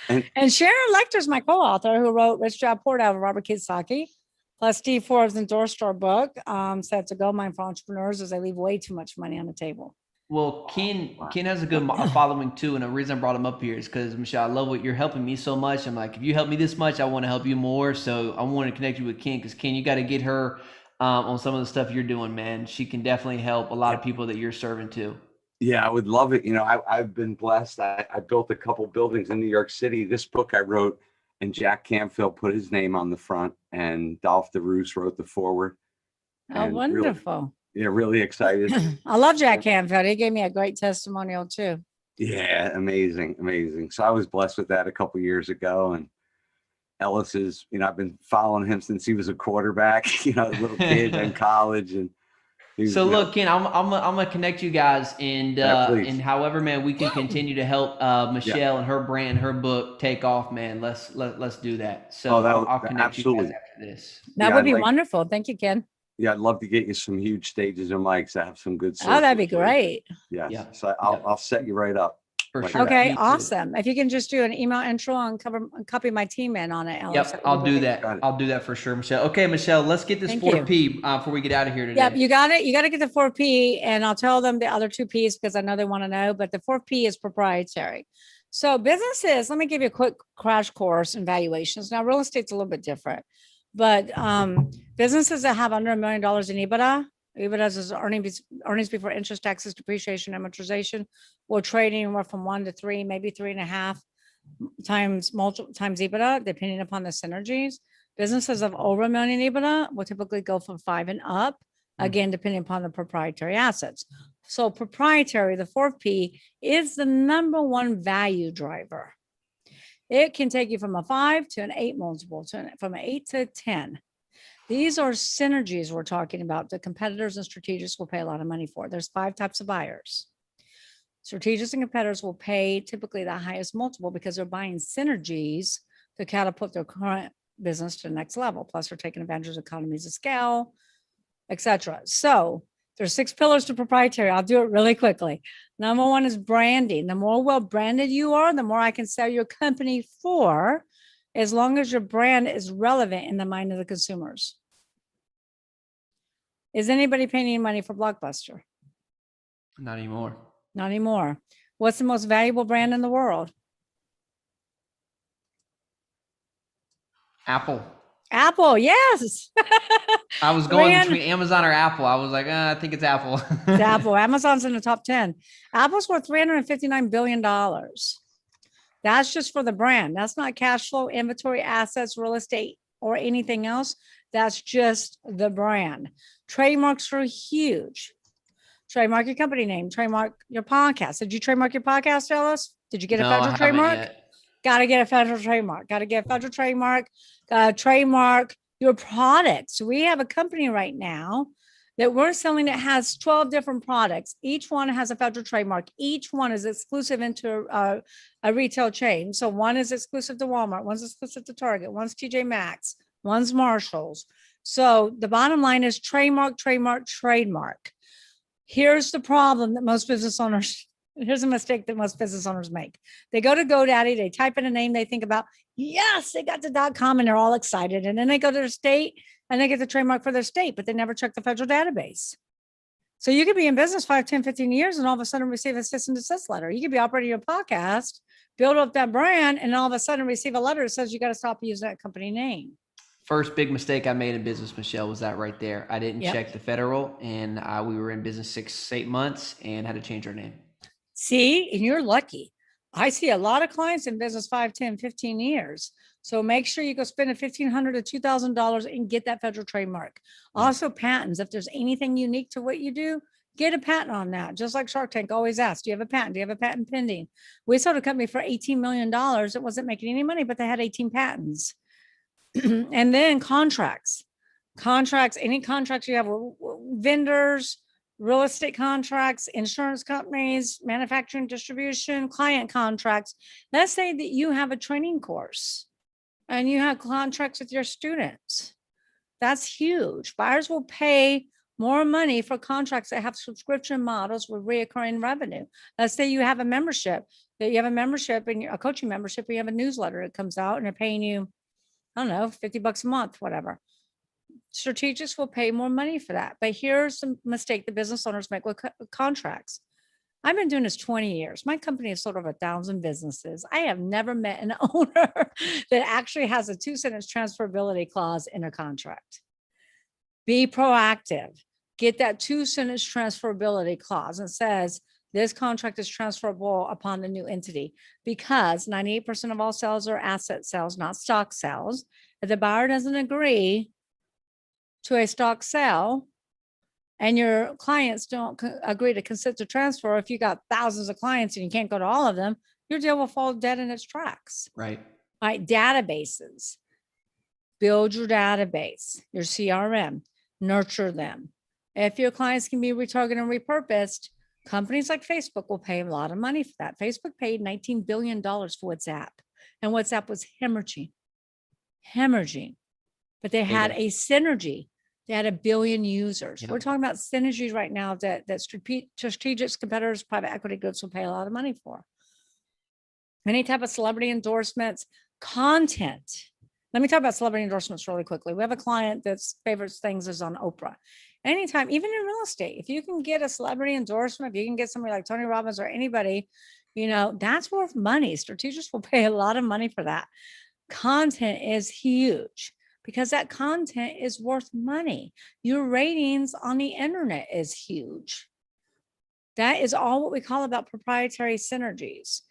Speaker 4: And Sharon Lecter's my co-author, who wrote Rich Dad Poor Dad with Robert Kiyosaki. Plus Steve Forbes endorsed our book. So it's a gold mine for entrepreneurs as they leave way too much money on the table.
Speaker 1: Well, Ken has a good following too, and the reason I brought him up here is because Michelle, I love what you're helping me so much. I'm like, if you help me this much, I want to help you more. So I want to connect you with Ken because Ken, you got to get her on some of the stuff you're doing, man. She can definitely help a lot of people that you're serving too.
Speaker 5: Yeah, I would love it. I've been blessed. I built a couple buildings in New York City. This book I wrote, and Jack Canfield put his name on the front, and Dolph DeRoos wrote the foreword.
Speaker 4: Oh,
Speaker 5: And
Speaker 4: wonderful.
Speaker 5: really excited.
Speaker 4: I love Jack Canfield. He gave me a great testimonial too.
Speaker 5: Yeah, amazing. So I was blessed with that a couple years ago. And Ellis is, I've been following him since he was a quarterback, a little kid in college. And
Speaker 1: so look, Ken, I'm gonna connect you guys, and however, man, we can continue to help Michelle and her brand, her book take off, man. Let's do that. So I'll connect you guys after this.
Speaker 4: That would be wonderful. Thank you, Ken.
Speaker 5: Yeah, I'd love to get you some huge stages and mics that have some good.
Speaker 4: Oh, that'd be great.
Speaker 5: Yes. Yeah. So I'll set you right up.
Speaker 1: For sure.
Speaker 4: Okay, awesome. If you can just do an email intro and copy my team in on it, Alice.
Speaker 1: Yep, I'll do that. I'll do that for sure, Michelle. Okay, Michelle, let's get this 4P before we get out of here today.
Speaker 4: Yep, you got it. You got to get the 4P, and I'll tell them the other 2 Ps because I know they want to know, but the 4P is proprietary. So businesses, let me give you a quick crash course in valuations. Now, real estate's a little bit different, but businesses that have under $1 million in EBITDA is earnings before interest, taxes, depreciation, amortization, will trade anywhere from 1 to 3, maybe 3.5 times EBITDA, depending upon the synergies. Businesses of over $1 million EBITDA will typically go from 5 and up, again, depending upon the proprietary assets. So proprietary, the 4P, is the number one value driver. It can take you from a 5 to an 8 multiple, from an 8 to 10. These are synergies we're talking about. The competitors and strategics will pay a lot of money for. There's 5 types of buyers. Strategics and competitors will pay typically the highest multiple because they're buying synergies to catapult their current business to the next level. Plus, they're taking advantage of economies of scale, etc. So there's 6 pillars to proprietary. I'll do it really quickly. Number 1 is branding. The more well-branded you are, the more I can sell your company for, as long as your brand is relevant in the mind of the consumers. Is anybody paying any money for Blockbuster?
Speaker 1: Not anymore.
Speaker 4: Not anymore. What's the most valuable brand in the world?
Speaker 1: Apple.
Speaker 4: Apple, yes.
Speaker 1: I was going between Amazon or Apple. I was like, I think it's Apple.
Speaker 4: It's Apple. Amazon's in the top 10. Apple's worth $359 billion. That's just for the brand. That's not cash flow, inventory, assets, real estate, or anything else. That's just the brand. Trademarks are huge. Trademark your company name, trademark your podcast. Did you trademark your podcast, Ellis? Did you get a federal trademark? Got to get a federal trademark. Got to get a federal trademark. Trademark your products. We have a company right now that we're selling that has 12 different products. Each one has a federal trademark. Each one is exclusive into a retail chain. So one is exclusive to Walmart, one's exclusive to Target, one's TJ Maxx, one's Marshalls. So the bottom line is trademark. Here's the problem that most business owners, here's a mistake that most business owners make. They go to GoDaddy, they type in a name they think about, yes, they got the .com and they're all excited. And then they go to their state and they get the trademark for their state, but they never check the federal database. So you could be in business 5, 10, 15 years and all of a sudden receive a cease and desist letter. You could be operating your podcast, build up that brand, and all of a sudden receive a letter that says you got to stop using that company name.
Speaker 1: First big mistake I made in business, Michelle, was that right there. I didn't check the federal, and we were in business 6, 8 months and had to change our name.
Speaker 4: See, and you're lucky. I see a lot of clients in business 5, 10, 15 years. So make sure you go spend $1,500 to $2,000 and get that federal trademark. Also patents. If there's anything unique to what you do, get a patent on that. Just like Shark Tank always asks, do you have a patent? Do you have a patent pending? We sold a company for $18 million. It wasn't making any money, but they had 18 patents. And then contracts, any contracts you have with vendors, real estate contracts, insurance companies, manufacturing, distribution, client contracts. Let's say that you have a training course and you have contracts with your students. That's huge. Buyers will pay more money for contracts that have subscription models with recurring revenue. Let's say you have a membership, and a coaching membership, you have a newsletter that comes out and they're paying you, I don't know, $50 a month, whatever. Strategics will pay more money for that. But here's the mistake the business owners make with contracts. I've been doing this 20 years. My company has sold over 1,000 businesses. I have never met an owner that actually has a 2-sentence transferability clause in a contract. Be proactive. Get that 2-sentence transferability clause and says this contract is transferable upon the new entity, because 98% of all sales are asset sales, not stock sales. If the buyer doesn't agree to a stock sale, and your clients don't agree to consent to transfer, if you got thousands of clients and you can't go to all of them, your deal will fall dead in its tracks.
Speaker 1: Right.
Speaker 4: Right. Databases. Build your database, your CRM, nurture them. If your clients can be retargeted and repurposed, companies like Facebook will pay a lot of money for that. Facebook paid $19 billion for WhatsApp, and WhatsApp was hemorrhaging. But they had a synergy. They had 1 billion users.
Speaker 1: Yeah.
Speaker 4: We're talking about synergies right now that strategic competitors, private equity groups will pay a lot of money for. Any type of celebrity endorsements, content. Let me talk about celebrity endorsements really quickly. We have a client that's favorite things is on Oprah. Anytime, even in real estate, if you can get a celebrity endorsement, if you can get somebody like Tony Robbins or anybody, that's worth money. Strategists will pay a lot of money for that. Content is huge, because that content is worth money. Your ratings on the internet is huge. That is all what we call about proprietary synergies.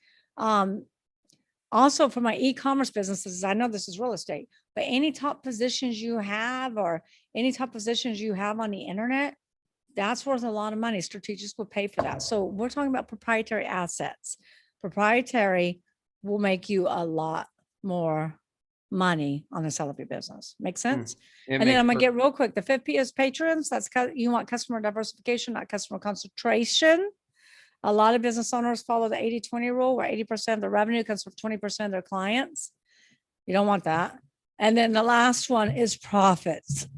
Speaker 4: Also for my e-commerce businesses, I know this is real estate, but any top positions you have or any top positions you have on the internet, that's worth a lot of money. Strategists will pay for that. So we're talking about proprietary assets. Proprietary will make you a lot more money on the sell of your business. Make sense? And then I'm gonna get real quick. The 5th P is patrons. That's you want customer diversification, not customer concentration. A lot of business owners follow the 80-20 rule, where 80% of the revenue comes from 20% of their clients. You don't want that. And then the last one is profits.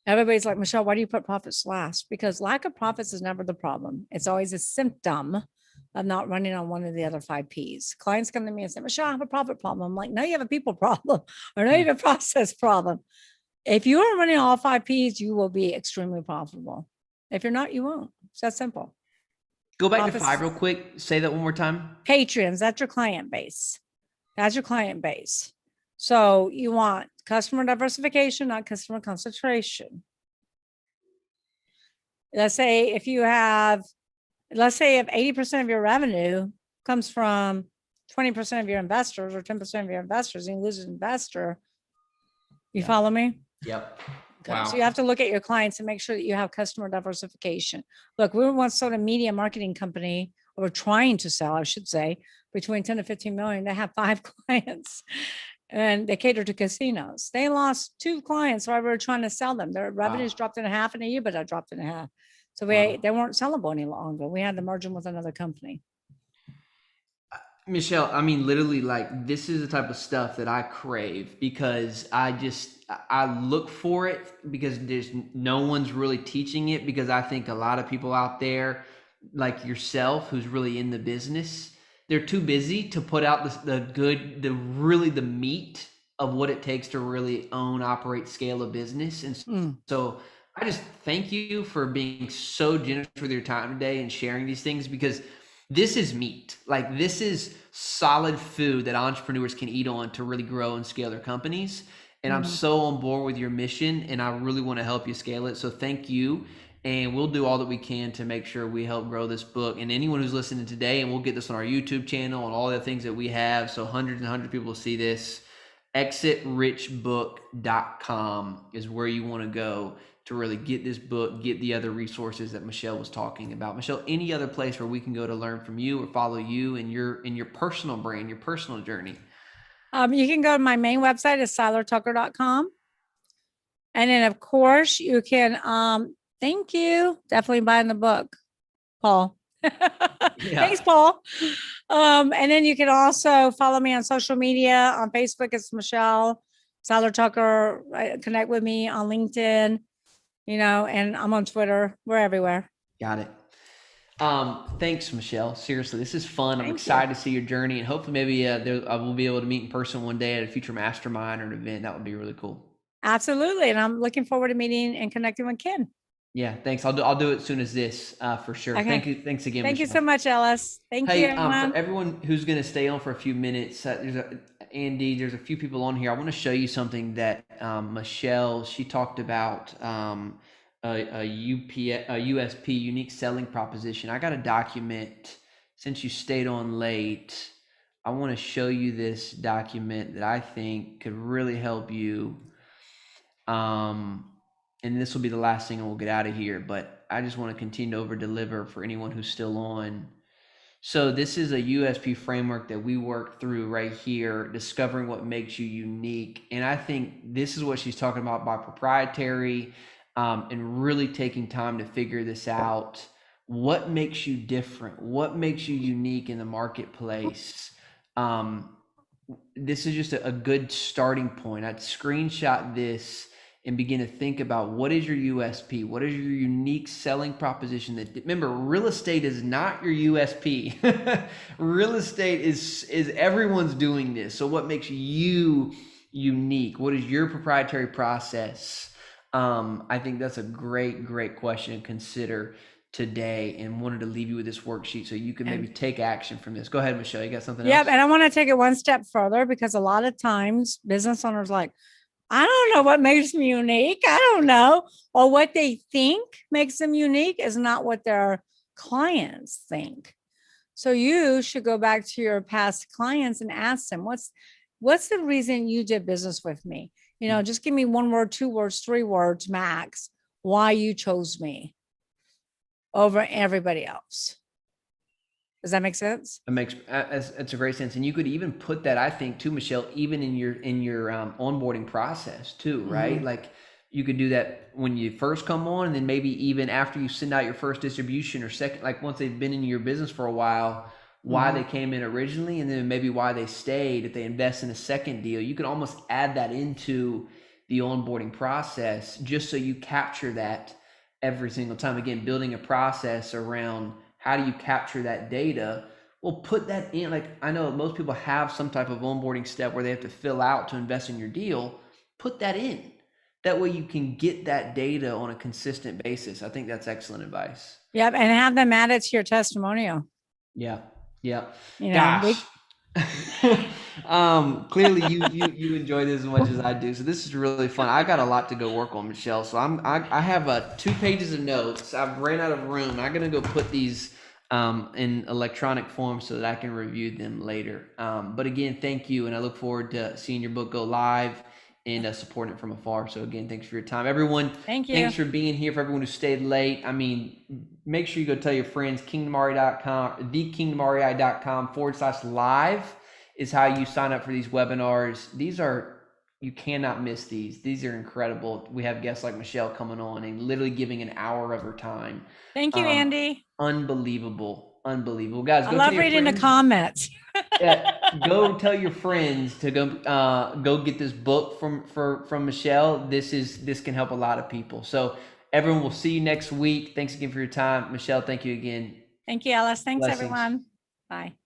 Speaker 4: Everybody's like, Michelle, why do you put profits last? Because lack of profits is never the problem. It's always a symptom of not running on one of the other 5 Ps. Clients come to me and say, Michelle, I have a profit problem. I'm like, no, you have a people problem, or no, you have a process problem. If you are running all 5 Ps, you will be extremely profitable. If you're not, you won't. It's that simple.
Speaker 1: Go back to 5 real quick. Say that one more time.
Speaker 4: Patrons, that's your client base. That's your client base. So you want customer diversification, not customer concentration. Let's say if 80% of your revenue comes from 20% of your investors or 10% of your investors, and you lose an investor, you follow me?
Speaker 1: Yep.
Speaker 4: Okay.
Speaker 1: Wow.
Speaker 4: So you have to look at your clients and make sure that you have customer diversification. Look, we once sold a media marketing company, or we're trying to sell, I should say, between 10 to 15 million. They have 5 clients and they cater to casinos. They lost 2 clients while we were trying to sell them. Their revenues dropped in half in a year, but I dropped in half. So they weren't sellable any longer. We had to merge them with another company.
Speaker 1: Michelle, I mean, literally, like, this is the type of stuff that I crave, because I look for it, because there's no one's really teaching it, because I think a lot of people out there like yourself, who's really in the business, they're too busy to put out the meat of what it takes to really own, operate, scale a business. And so I just thank you for being so generous with your time today and sharing these things, because this is meat. Like, this is solid food that entrepreneurs can eat on to really grow and scale their companies. And I'm so on board with your mission, and I really want to help you scale it. So thank you. And we'll do all that we can to make sure we help grow this book. And anyone who's listening today, and we'll get this on our YouTube channel and all the things that we have, so hundreds and hundreds of people will see this. ExitRichBook.com is where you want to go to really get this book, get the other resources that Michelle was talking about. Michelle, any other place where we can go to learn from you or follow you in your personal brand, your personal journey?
Speaker 4: You can go to my main website is SeilerTucker.com. And then of course you can, thank you. Definitely buying the book, Paul. Thanks, Paul. And then you can also follow me on social media. On Facebook, it's Michelle Seiler Tucker. Connect with me on LinkedIn, and I'm on Twitter. We're everywhere.
Speaker 1: Got it. Thanks, Michelle. Seriously, this is fun. I'm excited to see your journey, and hopefully maybe I will be able to meet in person one day at a future mastermind or an event. That would be really cool.
Speaker 4: Absolutely. And I'm looking forward to meeting and connecting with Ken.
Speaker 1: Yeah, thanks. I'll do it as soon as this for sure.
Speaker 4: Okay.
Speaker 1: Thank you. Thanks again.
Speaker 4: Thank you
Speaker 1: Michelle.
Speaker 4: so much, Ellis. Thank you,
Speaker 1: Hey,
Speaker 4: Anna.
Speaker 1: for everyone who's going to stay on for a few minutes, Andy, there's a few people on here. I want to show you something that Michelle, she talked about a USP, unique selling proposition. I got a document. Since you stayed on late, I want to show you this document that I think could really help you. And this will be the last thing and we'll get out of here, but I just want to continue to over deliver for anyone who's still on. So this is a USP framework that we work through right here, discovering what makes you unique. And I think this is what she's talking about by proprietary, and really taking time to figure this out. What makes you different? What makes you unique in the marketplace? This is just a good starting point. I'd screenshot this and begin to think about what is your USP? What is your unique selling proposition? That, remember, real estate is not your USP. Real estate is everyone's doing this. So what makes you unique? What is your proprietary process? I think that's a great question to consider today, and wanted to leave you with this worksheet so you can maybe take action from this. Go ahead, Michelle. You got something else?
Speaker 4: Yep. And I want to take it one step further, because a lot of times business owners like, I don't know what makes me unique. I don't know. Or what they think makes them unique is not what their clients think. So you should go back to your past clients and ask them, what's the reason you did business with me? You know, just give me 1 word, 2 words, 3 words max, why you chose me over everybody else. Does that make sense?
Speaker 1: It makes it's a great sense, and you could even put that, I think, too, Michelle, even in your onboarding process too, right?
Speaker 4: Mhm.
Speaker 1: Like you could do that when you first come on, and then maybe even after you send out your first distribution or second, like once they've been in your business for a while, why they came in originally, and then maybe why they stayed. If they invest in a second deal, you could almost add that into the onboarding process, just so you capture that every single time. Again, building a process around how do you capture that data? Well, put that in. Like, I know most people have some type of onboarding step where they have to fill out to invest in your deal. Put that in. That way you can get that data on a consistent basis. I think that's excellent advice.
Speaker 4: Yep. And have them add it to your testimonial.
Speaker 1: Yeah. Yeah.
Speaker 4: You know,
Speaker 1: Gosh. Clearly you enjoy this as much as I do. So this is really fun. I got a lot to go work on, Michelle. So I have 2 pages of notes. I've ran out of room. I'm gonna go put these in electronic form so that I can review them later. But again, thank you, and I look forward to seeing your book go live and supporting it from afar. So again, thanks for your time, everyone.
Speaker 4: Thank you.
Speaker 1: Thanks for being here. For everyone who stayed late, I mean, make sure you go tell your friends. KingdomREI.com, thekingdomrei.com/live is how you sign up for these webinars. You cannot miss these. These are incredible. We have guests like Michelle coming on and literally giving an hour of her time.
Speaker 4: Thank you, Andy.
Speaker 1: Unbelievable, guys.
Speaker 4: I love reading the comments.
Speaker 1: Yeah, go tell your friends to go get this book from Michelle. This can help a lot of people. So everyone, will see you next week. Thanks again for your time, Michelle. Thank you again.
Speaker 4: Thank you, Alice. Thanks,
Speaker 1: Blessings.
Speaker 4: everyone. Bye.